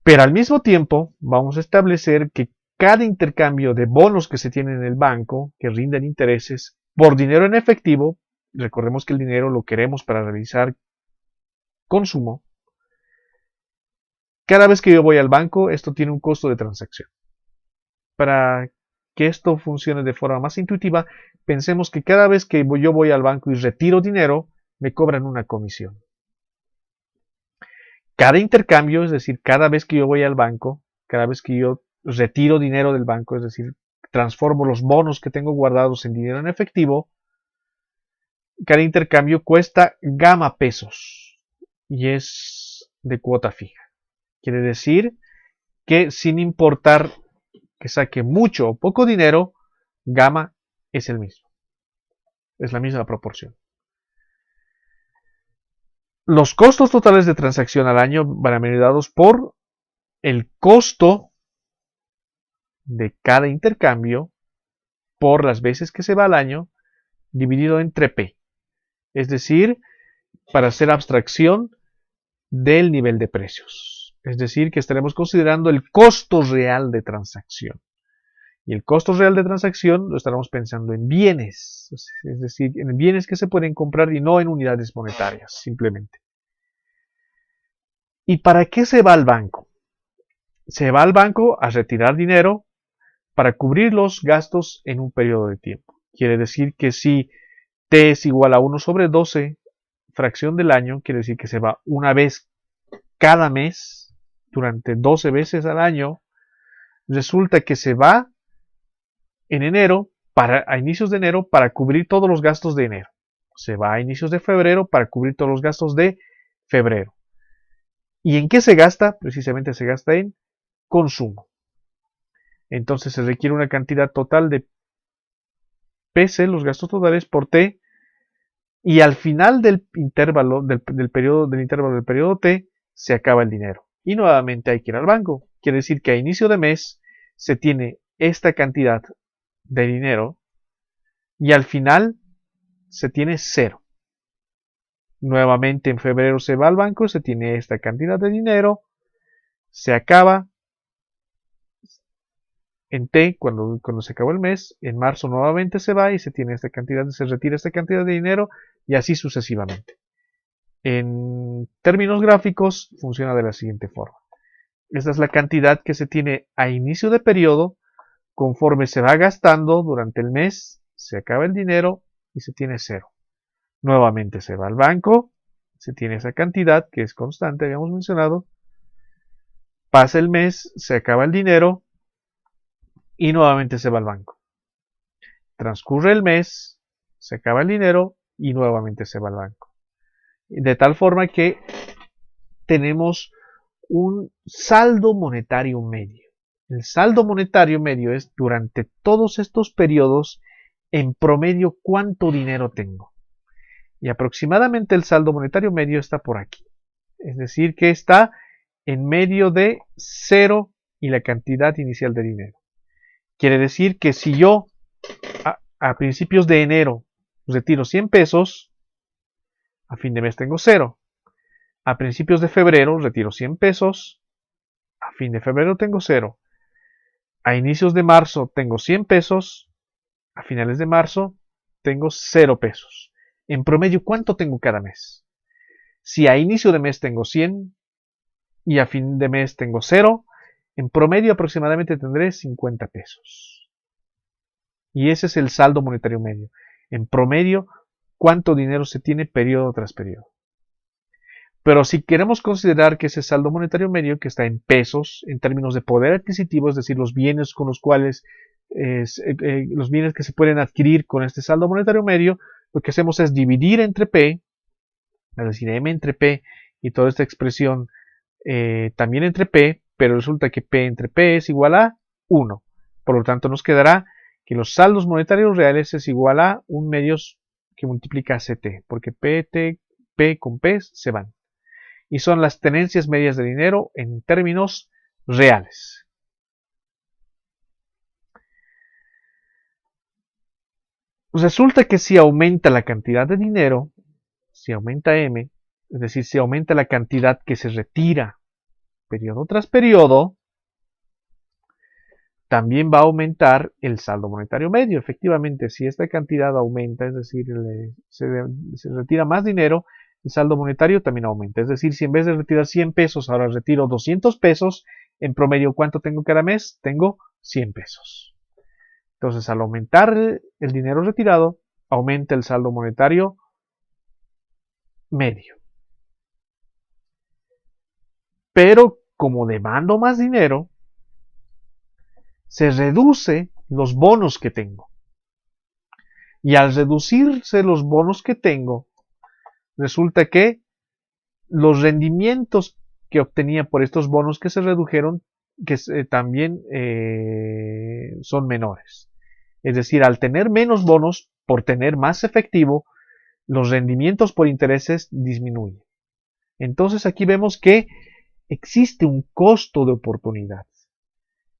Pero al mismo tiempo vamos a establecer que cada intercambio de bonos que se tiene en el banco, que rinden intereses, por dinero en efectivo, recordemos que el dinero lo queremos para realizar consumo, cada vez que yo voy al banco, esto tiene un costo de transacción. Para que esto funcione de forma más intuitiva, pensemos que cada vez que yo voy al banco y retiro dinero, me cobran una comisión. Cada intercambio, es decir, cada vez que yo voy al banco, cada vez que yo retiro dinero del banco, es decir, transformo los bonos que tengo guardados en dinero en efectivo, cada intercambio cuesta gamma pesos y es de cuota fija. Quiere decir que sin importar que saque mucho o poco dinero, gamma es el mismo. Es la misma proporción. Los costos totales de transacción al año van a venir dados por el costo de cada intercambio por las veces que se va al año dividido entre P. Es decir, para hacer abstracción del nivel de precios. Es decir, que estaremos considerando el costo real de transacción. Y el costo real de transacción lo estaremos pensando en bienes, es decir, en bienes que se pueden comprar y no en unidades monetarias, simplemente. ¿Y para qué se va al banco? Se va al banco a retirar dinero para cubrir los gastos en un periodo de tiempo. Quiere decir que si T es igual a 1 sobre 12, fracción del año, quiere decir que se va una vez cada mes, durante 12 veces al año, resulta que se va en enero, a inicios de enero, para cubrir todos los gastos de enero. Se va a inicios de febrero para cubrir todos los gastos de febrero. ¿Y en qué se gasta? Precisamente se gasta en consumo. Entonces se requiere una cantidad total de PC, los gastos totales, por T, y al final del intervalo del periodo T se acaba el dinero. Y nuevamente hay que ir al banco. Quiere decir que a inicio de mes se tiene esta cantidad de dinero y al final se tiene cero. Nuevamente en febrero se va al banco, se tiene esta cantidad de dinero, se acaba en T cuando se acabó el mes, en marzo nuevamente se va y se tiene esta cantidad, se retira esta cantidad de dinero y así sucesivamente. En términos gráficos funciona de la siguiente forma. Esta es la cantidad que se tiene a inicio de periodo. Conforme se va gastando durante el mes, se acaba el dinero y se tiene cero. Nuevamente se va al banco, se tiene esa cantidad que es constante, habíamos mencionado. Pasa el mes, se acaba el dinero y nuevamente se va al banco. Transcurre el mes, se acaba el dinero y nuevamente se va al banco. De tal forma que tenemos un saldo monetario medio. El saldo monetario medio es durante todos estos periodos, en promedio, cuánto dinero tengo. Y aproximadamente el saldo monetario medio está por aquí. Es decir, que está en medio de 0 y la cantidad inicial de dinero. Quiere decir que si yo a principios de enero retiro 100 pesos, a fin de mes tengo 0. A principios de febrero retiro 100 pesos, a fin de febrero tengo 0. A inicios de marzo tengo 100 pesos, a finales de marzo tengo 0 pesos. En promedio, ¿cuánto tengo cada mes? Si a inicio de mes tengo 100 y a fin de mes tengo 0, en promedio aproximadamente tendré 50 pesos. Y ese es el saldo monetario medio. En promedio, ¿cuánto dinero se tiene periodo tras periodo? Pero si queremos considerar que ese saldo monetario medio, que está en pesos, en términos de poder adquisitivo, es decir, los bienes con los cuales, los bienes que se pueden adquirir con este saldo monetario medio, lo que hacemos es dividir entre P, es decir, M entre P, y toda esta expresión también entre P, pero resulta que P entre P es igual a 1. Por lo tanto, nos quedará que los saldos monetarios reales es igual a 1 medios que multiplica CT, porque P con P se van. Y son las tenencias medias de dinero en términos reales. Resulta que si aumenta la cantidad de dinero, si aumenta M, es decir, si aumenta la cantidad que se retira periodo tras periodo, también va a aumentar el saldo monetario medio. Efectivamente, si esta cantidad aumenta, es decir, se retira más dinero, el saldo monetario también aumenta. Es decir, si en vez de retirar 100 pesos, ahora retiro 200 pesos, en promedio, ¿cuánto tengo cada mes? Tengo 100 pesos. Entonces, al aumentar el dinero retirado, aumenta el saldo monetario medio. Pero como demando más dinero, se reduce los bonos que tengo. Y al reducirse los bonos que tengo, resulta que los rendimientos que obtenía por estos bonos que se redujeron que también son menores. Es decir, al tener menos bonos, por tener más efectivo, los rendimientos por intereses disminuyen. Entonces aquí vemos que existe un costo de oportunidad.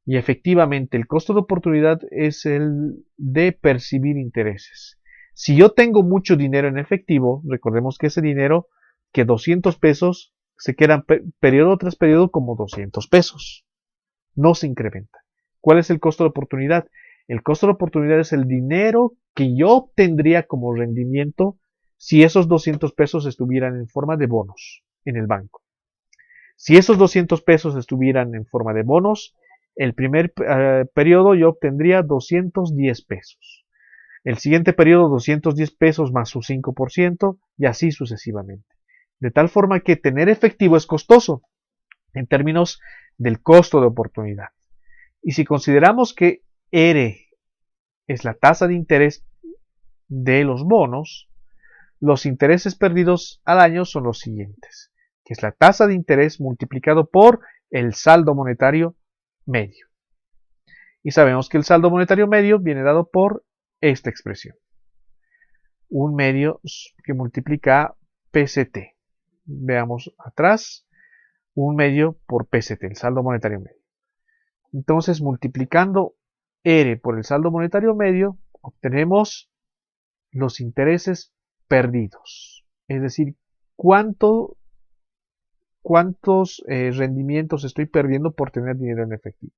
Y efectivamente el costo de oportunidad es el de percibir intereses. Si yo tengo mucho dinero en efectivo, recordemos que ese dinero, que 200 pesos, se quedan periodo tras periodo como 200 pesos. No se incrementa. ¿Cuál es el costo de oportunidad? El costo de oportunidad es el dinero que yo obtendría como rendimiento si esos 200 pesos estuvieran en forma de bonos en el banco. Si esos 200 pesos estuvieran en forma de bonos, el primer periodo yo obtendría 210 pesos. El siguiente periodo 210 pesos más su 5% y así sucesivamente. De tal forma que tener efectivo es costoso en términos del costo de oportunidad. Y si consideramos que R es la tasa de interés de los bonos, los intereses perdidos al año son los siguientes, que es la tasa de interés multiplicado por el saldo monetario medio. Y sabemos que el saldo monetario medio viene dado por esta expresión. Un medio que multiplica PCT. Veamos atrás, un medio por PCT, el saldo monetario medio. Entonces, multiplicando R por el saldo monetario medio, obtenemos los intereses perdidos. Es decir, cuántos rendimientos estoy perdiendo por tener dinero en efectivo.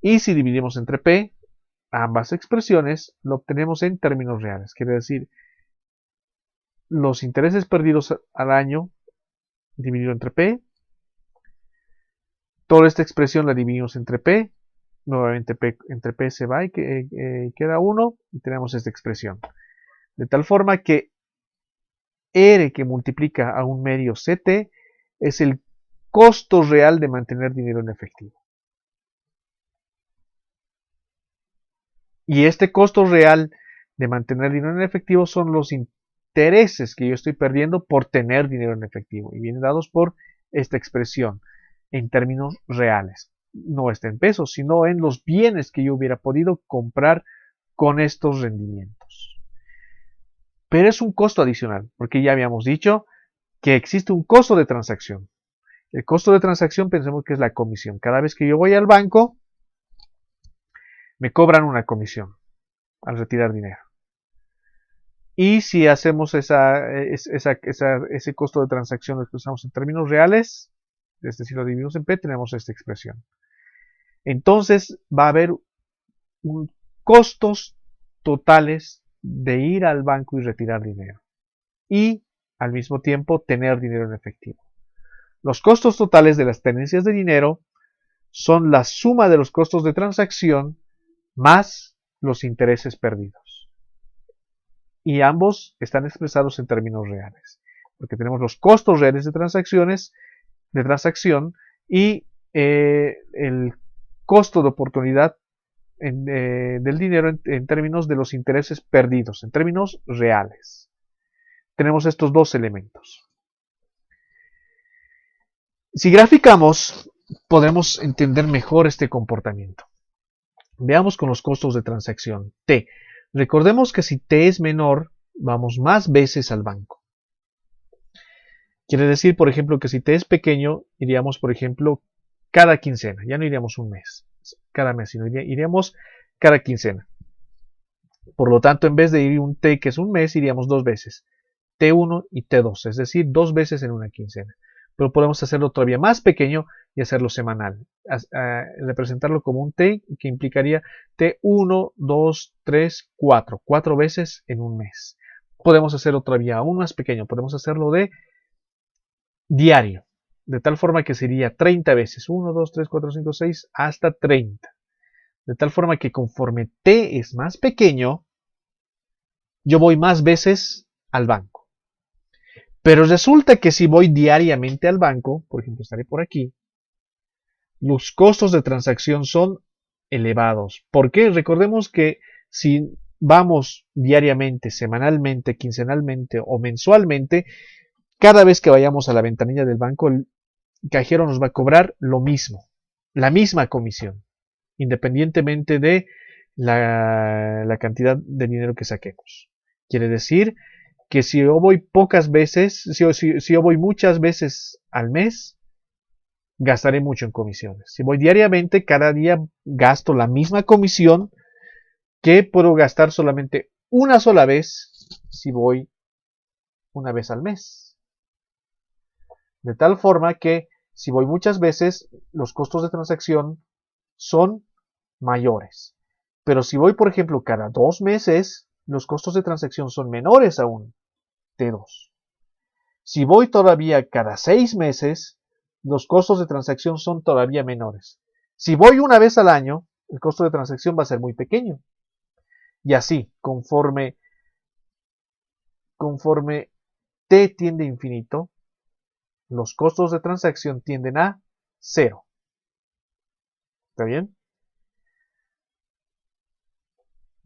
Y si dividimos entre P, ambas expresiones lo obtenemos en términos reales. Quiere decir, los intereses perdidos al año dividido entre P. Toda esta expresión la dividimos entre P. Nuevamente P, entre P se va y queda 1 y tenemos esta expresión. De tal forma que R que multiplica a un medio CT es el costo real de mantener dinero en efectivo. Y este costo real de mantener dinero en efectivo son los intereses que yo estoy perdiendo por tener dinero en efectivo y vienen dados por esta expresión en términos reales. No está en pesos, sino en los bienes que yo hubiera podido comprar con estos rendimientos. Pero es un costo adicional, porque ya habíamos dicho que existe un costo de transacción. El costo de transacción pensemos que es la comisión. Cada vez que yo voy al banco, me cobran una comisión al retirar dinero. Y si hacemos ese costo de transacción, lo expresamos en términos reales, es decir, lo dividimos en P, tenemos esta expresión. Entonces va a haber costos totales de ir al banco y retirar dinero. Y al mismo tiempo tener dinero en efectivo. Los costos totales de las tenencias de dinero son la suma de los costos de transacción más los intereses perdidos. Y ambos están expresados en términos reales, porque tenemos los costos reales de transacción y el costo de oportunidad del dinero en términos de los intereses perdidos, en términos reales. Tenemos estos dos elementos. Si graficamos, podremos entender mejor este comportamiento. Veamos con los costos de transacción. T. Recordemos que si T es menor, vamos más veces al banco. Quiere decir, por ejemplo, que si T es pequeño, iríamos, por ejemplo, cada quincena. Ya no iríamos un mes, cada mes, sino iríamos cada quincena. Por lo tanto, en vez de ir un T que es un mes, iríamos dos veces. T1 y T2, es decir, dos veces en una quincena. Pero podemos hacerlo todavía más pequeño y hacerlo semanal. Representarlo como un T que implicaría T1, 2, 3, 4. 4 veces en un mes. Podemos hacerlo todavía aún más pequeño. Podemos hacerlo de diario. De tal forma que sería 30 veces. 1, 2, 3, 4, 5, 6, hasta 30. De tal forma que conforme T es más pequeño, yo voy más veces al banco. Pero resulta que si voy diariamente al banco, por ejemplo, estaré por aquí, los costos de transacción son elevados. ¿Por qué? Recordemos que si vamos diariamente, semanalmente, quincenalmente o mensualmente, cada vez que vayamos a la ventanilla del banco, el cajero nos va a cobrar lo mismo, la misma comisión, independientemente de la cantidad de dinero que saquemos. Quiere decir que si yo voy pocas veces, si yo voy muchas veces al mes, gastaré mucho en comisiones. Si voy diariamente, cada día gasto la misma comisión que puedo gastar solamente una sola vez si voy una vez al mes. De tal forma que si voy muchas veces, los costos de transacción son mayores. Pero si voy, por ejemplo, cada 2 meses, los costos de transacción son menores aún. T2. Si voy todavía cada 6 meses, los costos de transacción son todavía menores. Si voy una vez al año, el costo de transacción va a ser muy pequeño. Y así, conforme T tiende a infinito, los costos de transacción tienden a 0. ¿Está bien?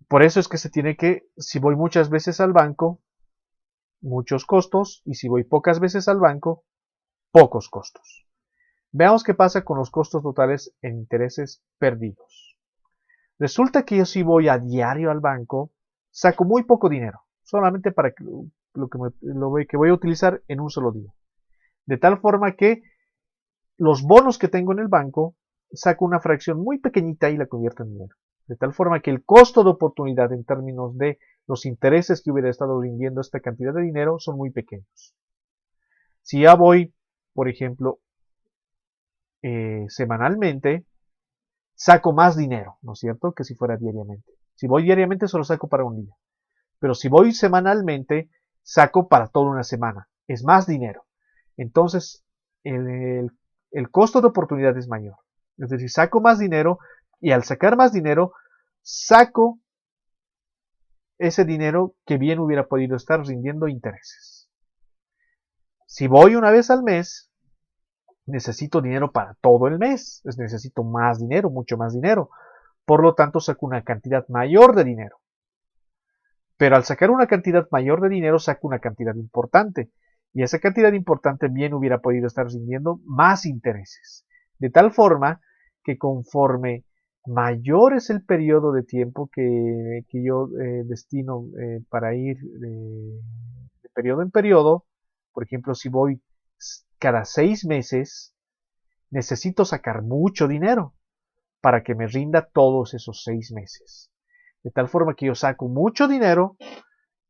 Por eso es que se tiene que, si voy muchas veces al banco, muchos costos, y si voy pocas veces al banco, pocos costos. Veamos qué pasa con los costos totales en intereses perdidos. Resulta que yo si voy a diario al banco, saco muy poco dinero, solamente para lo que voy a utilizar en un solo día. De tal forma que los bonos que tengo en el banco, saco una fracción muy pequeñita y la convierto en dinero. De tal forma que el costo de oportunidad en términos de los intereses que hubiera estado rindiendo esta cantidad de dinero son muy pequeños. Si ya voy, por ejemplo, semanalmente, saco más dinero, ¿no es cierto?, que si fuera diariamente. Si voy diariamente, solo saco para un día. Pero si voy semanalmente, saco para toda una semana. Es más dinero. Entonces, el costo de oportunidad es mayor. Es decir, saco más dinero y al sacar más dinero, saco ese dinero que bien hubiera podido estar rindiendo intereses. Si voy una vez al mes, necesito dinero para todo el mes. Necesito más dinero, mucho más dinero. Por lo tanto, saco una cantidad mayor de dinero. Pero al sacar una cantidad mayor de dinero, saco una cantidad importante. Y esa cantidad importante bien hubiera podido estar rindiendo más intereses. De tal forma que conforme mayor es el periodo de tiempo que yo destino para ir de periodo en periodo, por ejemplo, si voy cada 6 meses, necesito sacar mucho dinero para que me rinda todos esos 6 meses. De tal forma que yo saco mucho dinero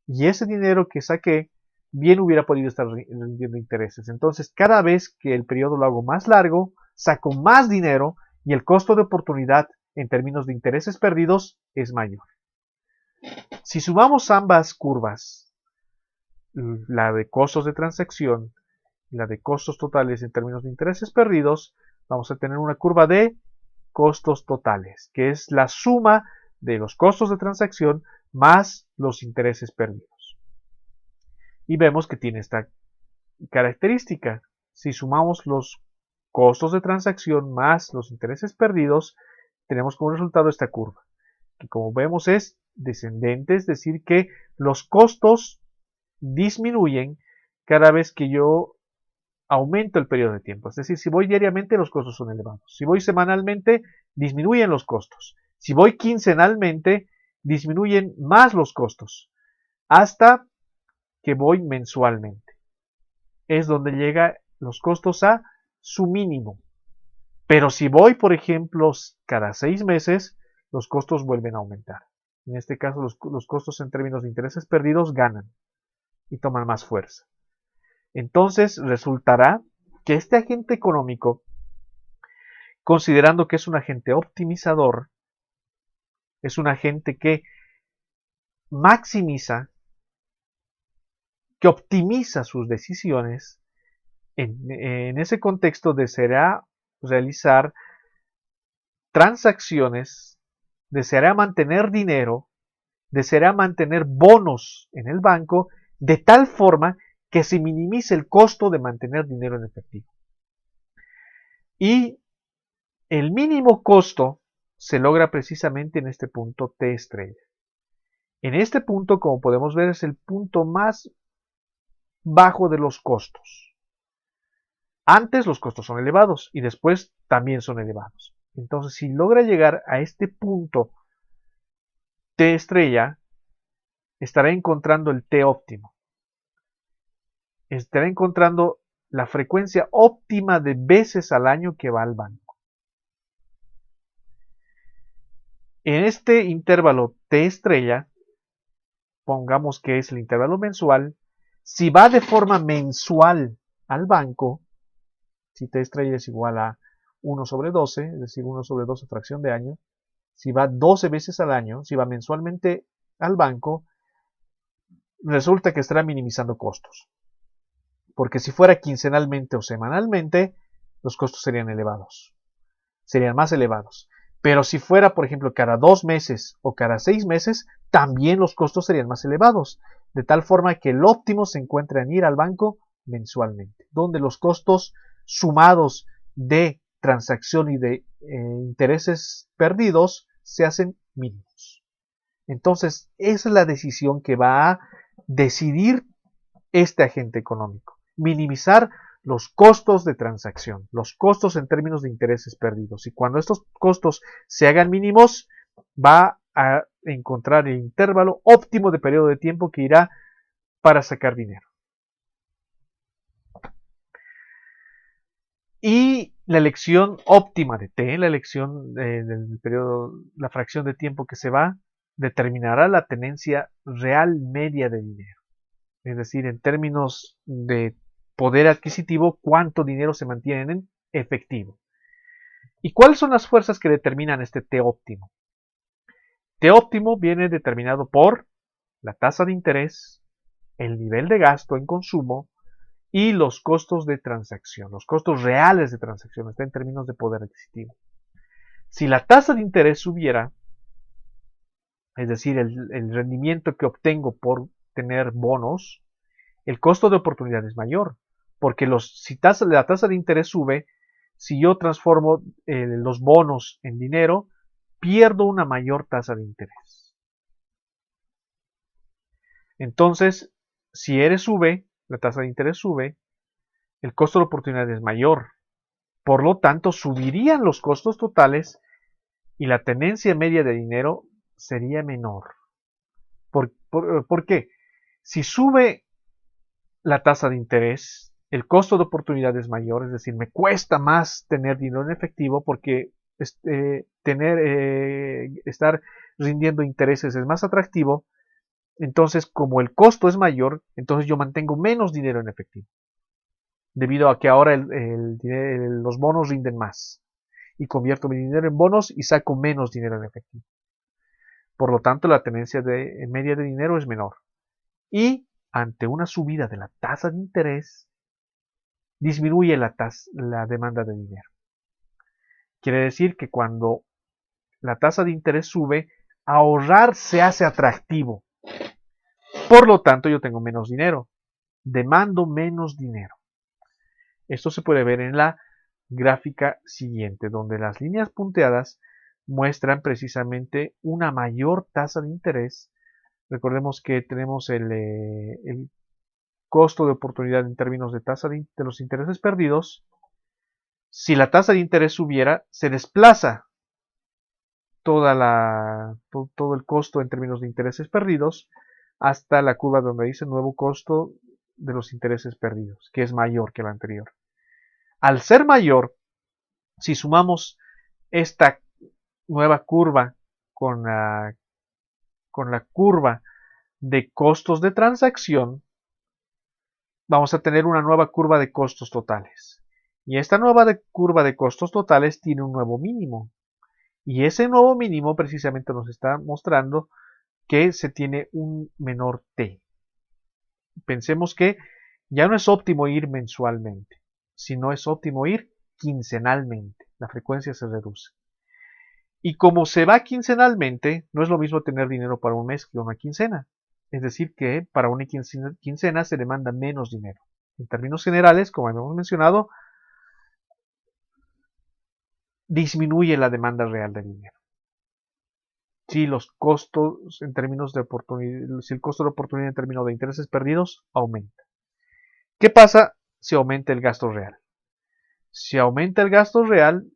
y ese dinero que saqué bien hubiera podido estar rindiendo intereses. Entonces, cada vez que el periodo lo hago más largo, saco más dinero y el costo de oportunidad en términos de intereses perdidos es mayor. Si sumamos ambas curvas, la de costos de transacción y la de costos totales en términos de intereses perdidos, vamos a tener una curva de costos totales, que es la suma de los costos de transacción más los intereses perdidos. Y vemos que tiene esta característica. Si sumamos los costos de transacción más los intereses perdidos, tenemos como resultado esta curva, que como vemos es descendente, es decir, que los costos disminuyen cada vez que yo aumento el periodo de tiempo. Es decir, si voy diariamente, los costos son elevados. Si voy semanalmente, disminuyen los costos. Si voy quincenalmente, disminuyen más los costos. Hasta que voy mensualmente. Es donde llegan los costos a su mínimo. Pero si voy, por ejemplo, cada 6 meses, los costos vuelven a aumentar. En este caso, los costos en términos de intereses perdidos ganan y toman más fuerza. Entonces, resultará que este agente económico, considerando que es un agente optimizador, es un agente que maximiza, que optimiza sus decisiones, en ese contexto deseará realizar transacciones, deseará mantener dinero, deseará mantener bonos en el banco de tal forma que se minimice el costo de mantener dinero en efectivo. Y el mínimo costo se logra precisamente en este punto T estrella. En este punto, como podemos ver, es el punto más bajo de los costos. Antes los costos son elevados y después también son elevados. Entonces, si logra llegar a este punto T estrella, estará encontrando el T óptimo. Estará encontrando la frecuencia óptima de veces al año que va al banco. En este intervalo T estrella, pongamos que es el intervalo mensual, si va de forma mensual al banco, si T estrella es igual a 1 sobre 12, es decir, 1 sobre 12 fracción de año, si va 12 veces al año, si va mensualmente al banco, resulta que estará minimizando costos. Porque si fuera quincenalmente o semanalmente, los costos serían elevados. Serían más elevados. Pero si fuera, por ejemplo, cada 2 meses o cada 6 meses, también los costos serían más elevados. De tal forma que el óptimo se encuentra en ir al banco mensualmente, donde los costos sumados de transacción y de intereses perdidos se hacen mínimos. Entonces, esa es la decisión que va a decidir este agente económico. Minimizar los costos de transacción, los costos en términos de intereses perdidos. Y cuando estos costos se hagan mínimos, va a encontrar el intervalo óptimo de periodo de tiempo que irá para sacar dinero. Y la elección óptima de T, la elección del periodo, la fracción de tiempo que se va, determinará la tenencia real media de dinero. Es decir, en términos de poder adquisitivo, cuánto dinero se mantiene en efectivo. ¿Y cuáles son las fuerzas que determinan este T óptimo? T óptimo viene determinado por la tasa de interés, el nivel de gasto en consumo y los costos de transacción, los costos reales de transacción, está en términos de poder adquisitivo. Si la tasa de interés subiera, es decir, el rendimiento que obtengo por tener bonos, el costo de oportunidad es mayor, porque si la tasa de interés sube, si yo transformo los bonos en dinero, pierdo una mayor tasa de interés. Entonces, si eres sube, la tasa de interés sube, el costo de oportunidad es mayor. Por lo tanto, subirían los costos totales y la tenencia media de dinero sería menor. ¿Por qué? Si sube la tasa de interés, el costo de oportunidad es mayor, es decir, me cuesta más tener dinero en efectivo porque estar rindiendo intereses es más atractivo. Entonces, como el costo es mayor, entonces yo mantengo menos dinero en efectivo, debido a que ahora los bonos rinden más. Y convierto mi dinero en bonos y saco menos dinero en efectivo. Por lo tanto, la tenencia media de dinero es menor. Y ante una subida de la tasa de interés, disminuye la demanda de dinero. Quiere decir que cuando la tasa de interés sube, ahorrar se hace atractivo. Por lo tanto, yo tengo menos dinero. Demando menos dinero. Esto se puede ver en la gráfica siguiente, donde las líneas punteadas muestran precisamente una mayor tasa de interés. Recordemos que tenemos el costo de oportunidad en términos de tasa de los intereses perdidos. Si la tasa de interés subiera, se desplaza todo el costo en términos de intereses perdidos hasta la curva donde dice nuevo costo de los intereses perdidos, que es mayor que la anterior. Al ser mayor, si sumamos esta nueva curva con la curva de costos de transacción, vamos a tener una nueva curva de costos totales. Y esta nueva curva de costos totales tiene un nuevo mínimo. Y ese nuevo mínimo precisamente nos está mostrando que se tiene un menor T. Pensemos que ya no es óptimo ir mensualmente, sino es óptimo ir quincenalmente. La frecuencia se reduce. Y como se va quincenalmente, no es lo mismo tener dinero para un mes que una quincena. Es decir, que para una quincena se demanda menos dinero. En términos generales, como hemos mencionado, disminuye la demanda real de dinero. Si los costos en términos de oportunidad, si el costo de oportunidad en términos de intereses perdidos aumenta. ¿Qué pasa si aumenta el gasto real? Si aumenta el gasto real,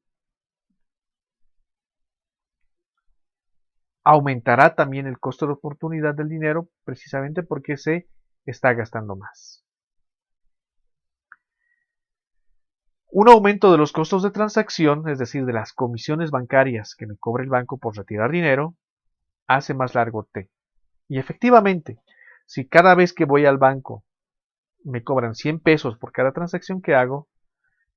aumentará también el costo de oportunidad del dinero precisamente porque se está gastando más. Un aumento de los costos de transacción, es decir, de las comisiones bancarias que me cobra el banco por retirar dinero, hace más largo T. Y efectivamente, si cada vez que voy al banco me cobran 100 pesos por cada transacción que hago,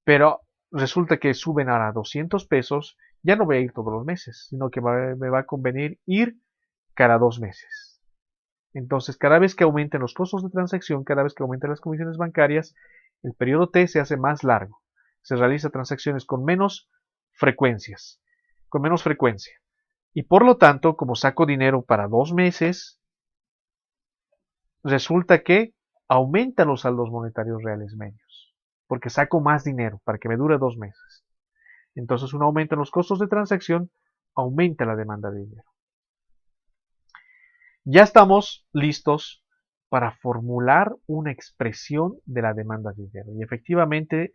pero resulta que suben ahora 200 pesos, ya no voy a ir todos los meses, sino que me va a convenir ir cada 2 meses. Entonces, cada vez que aumenten los costos de transacción, cada vez que aumenten las comisiones bancarias, el periodo T se hace más largo. Se realizan transacciones con menos frecuencia. Y por lo tanto, como saco dinero para 2 meses, resulta que aumentan los saldos monetarios reales medios, porque saco más dinero para que me dure 2 meses. Entonces, un aumento en los costos de transacción aumenta la demanda de dinero. Ya estamos listos para formular una expresión de la demanda de dinero. Y efectivamente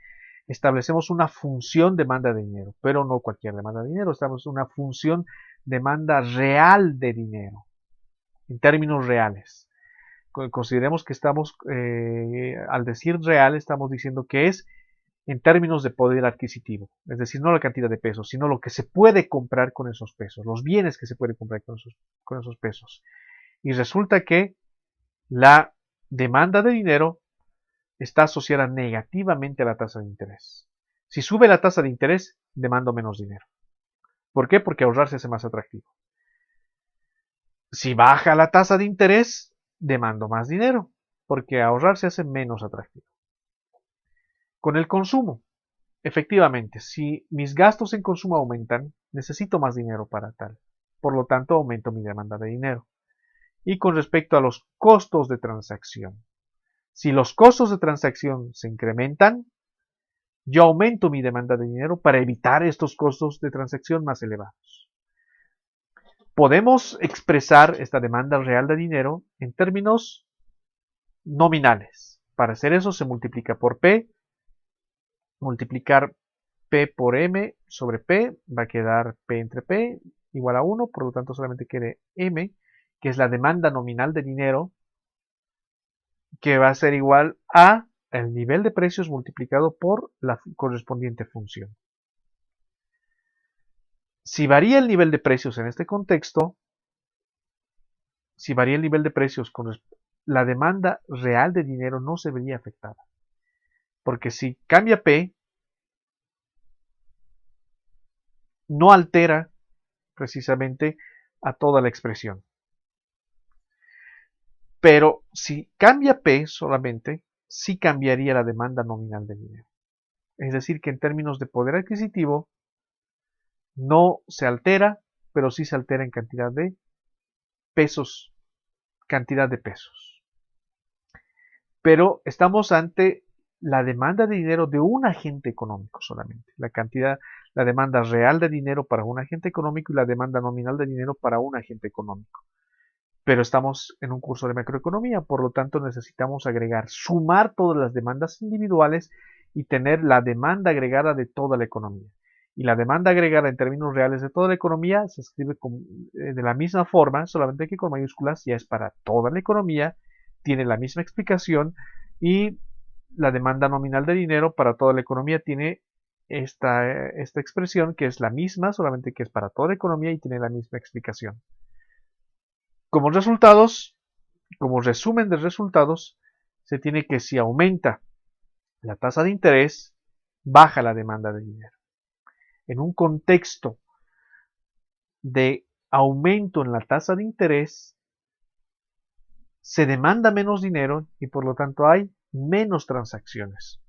establecemos una función demanda de dinero, pero no cualquier demanda de dinero, estamos en una función demanda real de dinero, en términos reales. Consideremos que estamos, al decir real, estamos diciendo que es en términos de poder adquisitivo, es decir, no la cantidad de pesos, sino lo que se puede comprar con esos pesos, los bienes que se pueden comprar con esos pesos. Y resulta que la demanda de dinero está asociada negativamente a la tasa de interés. Si sube la tasa de interés, demando menos dinero. ¿Por qué? Porque ahorrar se hace más atractivo. Si baja la tasa de interés, demando más dinero, porque ahorrar se hace menos atractivo. Con el consumo, efectivamente, si mis gastos en consumo aumentan, necesito más dinero para tal. Por lo tanto, aumento mi demanda de dinero. Y con respecto a los costos de transacción, si los costos de transacción se incrementan, yo aumento mi demanda de dinero para evitar estos costos de transacción más elevados. Podemos expresar esta demanda real de dinero en términos nominales. Para hacer eso se multiplica por P, multiplicar P por M sobre P, va a quedar P entre P igual a 1, por lo tanto solamente quede M, que es la demanda nominal de dinero, que va a ser igual a el nivel de precios multiplicado por la correspondiente función. Si varía el nivel de precios en este contexto, si varía el nivel de precios con la demanda real de dinero no se vería afectada. Porque si cambia P, no altera precisamente a toda la expresión. Pero si cambia P solamente, sí cambiaría la demanda nominal de dinero. Es decir, que en términos de poder adquisitivo, no se altera, pero sí se altera en cantidad de pesos, Pero estamos ante la demanda de dinero de un agente económico solamente. La demanda real de dinero para un agente económico y la demanda nominal de dinero para un agente económico. Pero estamos en un curso de macroeconomía, por lo tanto necesitamos sumar todas las demandas individuales y tener la demanda agregada de toda la economía. Y la demanda agregada en términos reales de toda la economía se escribe de la misma forma, solamente que con mayúsculas, ya es para toda la economía, tiene la misma explicación y la demanda nominal de dinero para toda la economía tiene esta expresión que es la misma, solamente que es para toda la economía y tiene la misma explicación. Como resumen de resultados, se tiene que si aumenta la tasa de interés, baja la demanda de dinero. En un contexto de aumento en la tasa de interés, se demanda menos dinero y por lo tanto hay menos transacciones.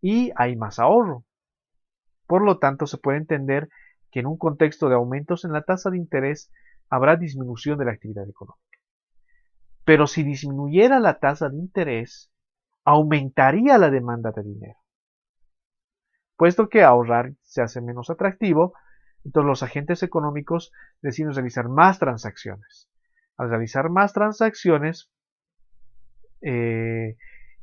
Y hay más ahorro. Por lo tanto, se puede entender que en un contexto de aumentos en la tasa de interés habrá disminución de la actividad económica. Pero si disminuyera la tasa de interés, aumentaría la demanda de dinero. Puesto que ahorrar se hace menos atractivo, entonces los agentes económicos deciden realizar más transacciones. Al realizar más transacciones,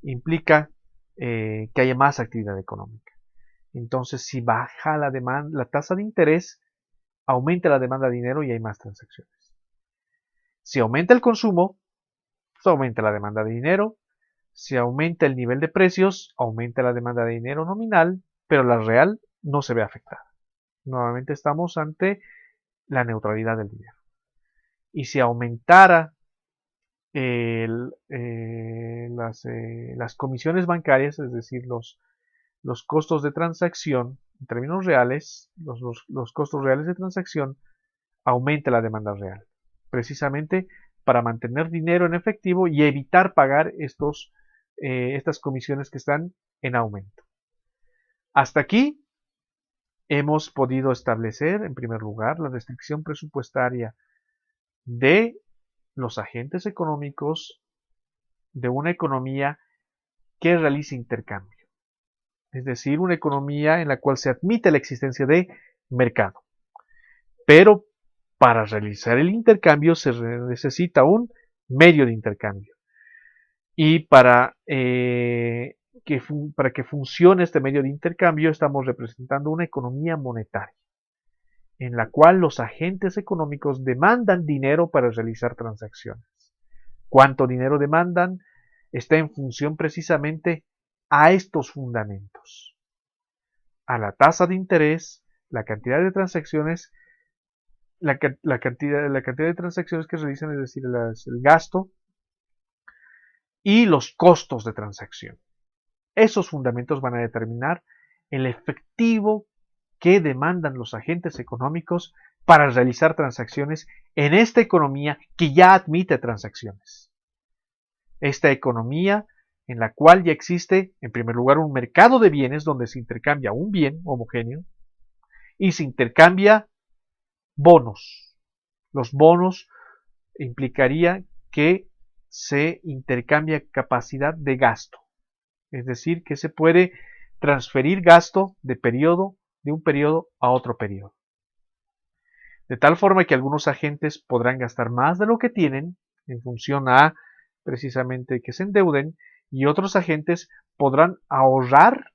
implica que haya más actividad económica. Entonces, si baja la tasa de interés, aumenta la demanda de dinero y hay más transacciones. Si aumenta el consumo, pues aumenta la demanda de dinero. Si aumenta el nivel de precios, aumenta la demanda de dinero nominal, pero la real no se ve afectada. Nuevamente estamos ante la neutralidad del dinero. Y si aumentara las comisiones bancarias, es decir, los costos de transacción en términos reales, los costos reales de transacción, aumenta la demanda real. Precisamente para mantener dinero en efectivo y evitar pagar estas comisiones que están en aumento. Hasta aquí hemos podido establecer, en primer lugar, la restricción presupuestaria de los agentes económicos de una economía que realiza intercambio. Es decir, una economía en la cual se admite la existencia de mercado. Pero para realizar el intercambio se necesita un medio de intercambio. Y para que funcione este medio de intercambio estamos representando una economía monetaria, en la cual los agentes económicos demandan dinero para realizar transacciones. ¿Cuánto dinero demandan? Está en función precisamente a estos fundamentos. A la tasa de interés, la cantidad de transacciones, la cantidad de transacciones que realizan, es decir, el gasto, y los costos de transacción. Esos fundamentos van a determinar el efectivo que demandan los agentes económicos para realizar transacciones en esta economía que ya admite transacciones. Esta economía en la cual ya existe, en primer lugar, un mercado de bienes donde se intercambia un bien homogéneo y se intercambia bonos. Los bonos implicaría que se intercambia capacidad de gasto. Es decir, que se puede transferir gasto de un periodo a otro periodo. De tal forma que algunos agentes podrán gastar más de lo que tienen en función a precisamente que se endeuden y otros agentes podrán ahorrar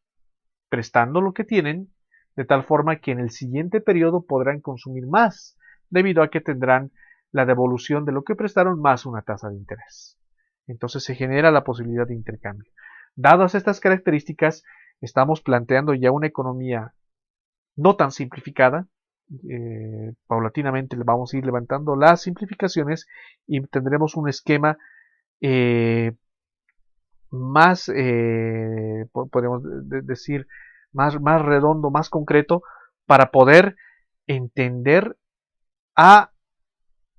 prestando lo que tienen, de tal forma que en el siguiente periodo podrán consumir más, debido a que tendrán la devolución de lo que prestaron más una tasa de interés. Entonces se genera la posibilidad de intercambio. Dadas estas características, estamos planteando ya una economía no tan simplificada. Paulatinamente vamos a ir levantando las simplificaciones y tendremos un esquema más, podemos decir, más redondo, más concreto, para poder entender a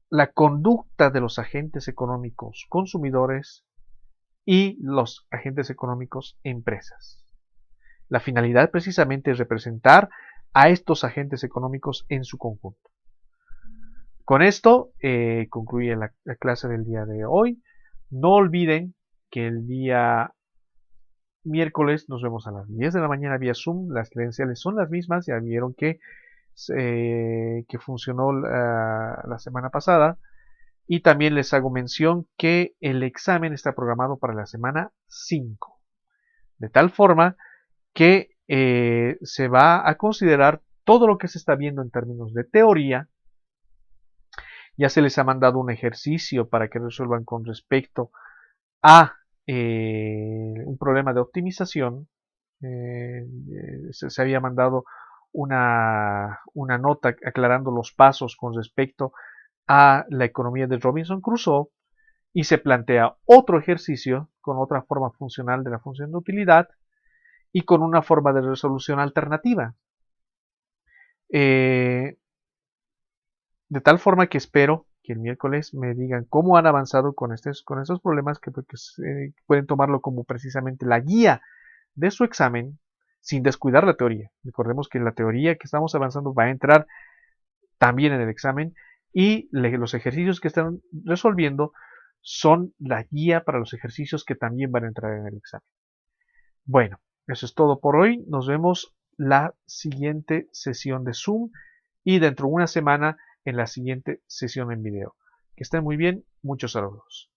la conducta de los agentes económicos consumidores y los agentes económicos empresas. La finalidad precisamente es representar a estos agentes económicos en su conjunto. Con esto concluye la clase del día de hoy. No olviden que el día miércoles nos vemos a las 10 de la mañana vía Zoom. Las credenciales son las mismas. Ya vieron que funcionó la semana pasada. Y también les hago mención que el examen está programado para la semana 5. De tal forma que se va a considerar todo lo que se está viendo en términos de teoría. Ya se les ha mandado un ejercicio para que resuelvan con respecto a un problema de optimización. Se había mandado una nota aclarando los pasos con respecto a la economía de Robinson Crusoe y se plantea otro ejercicio con otra forma funcional de la función de utilidad y con una forma de resolución alternativa. De tal forma que espero que el miércoles me digan cómo han avanzado con estos problemas que pueden tomarlo como precisamente la guía de su examen sin descuidar la teoría. Recordemos que la teoría que estamos avanzando va a entrar también en el examen y los ejercicios que están resolviendo son la guía para los ejercicios que también van a entrar en el examen. Bueno, eso es todo por hoy. Nos vemos la siguiente sesión de Zoom y dentro de una semana en la siguiente sesión en video. Que estén muy bien. Muchos saludos.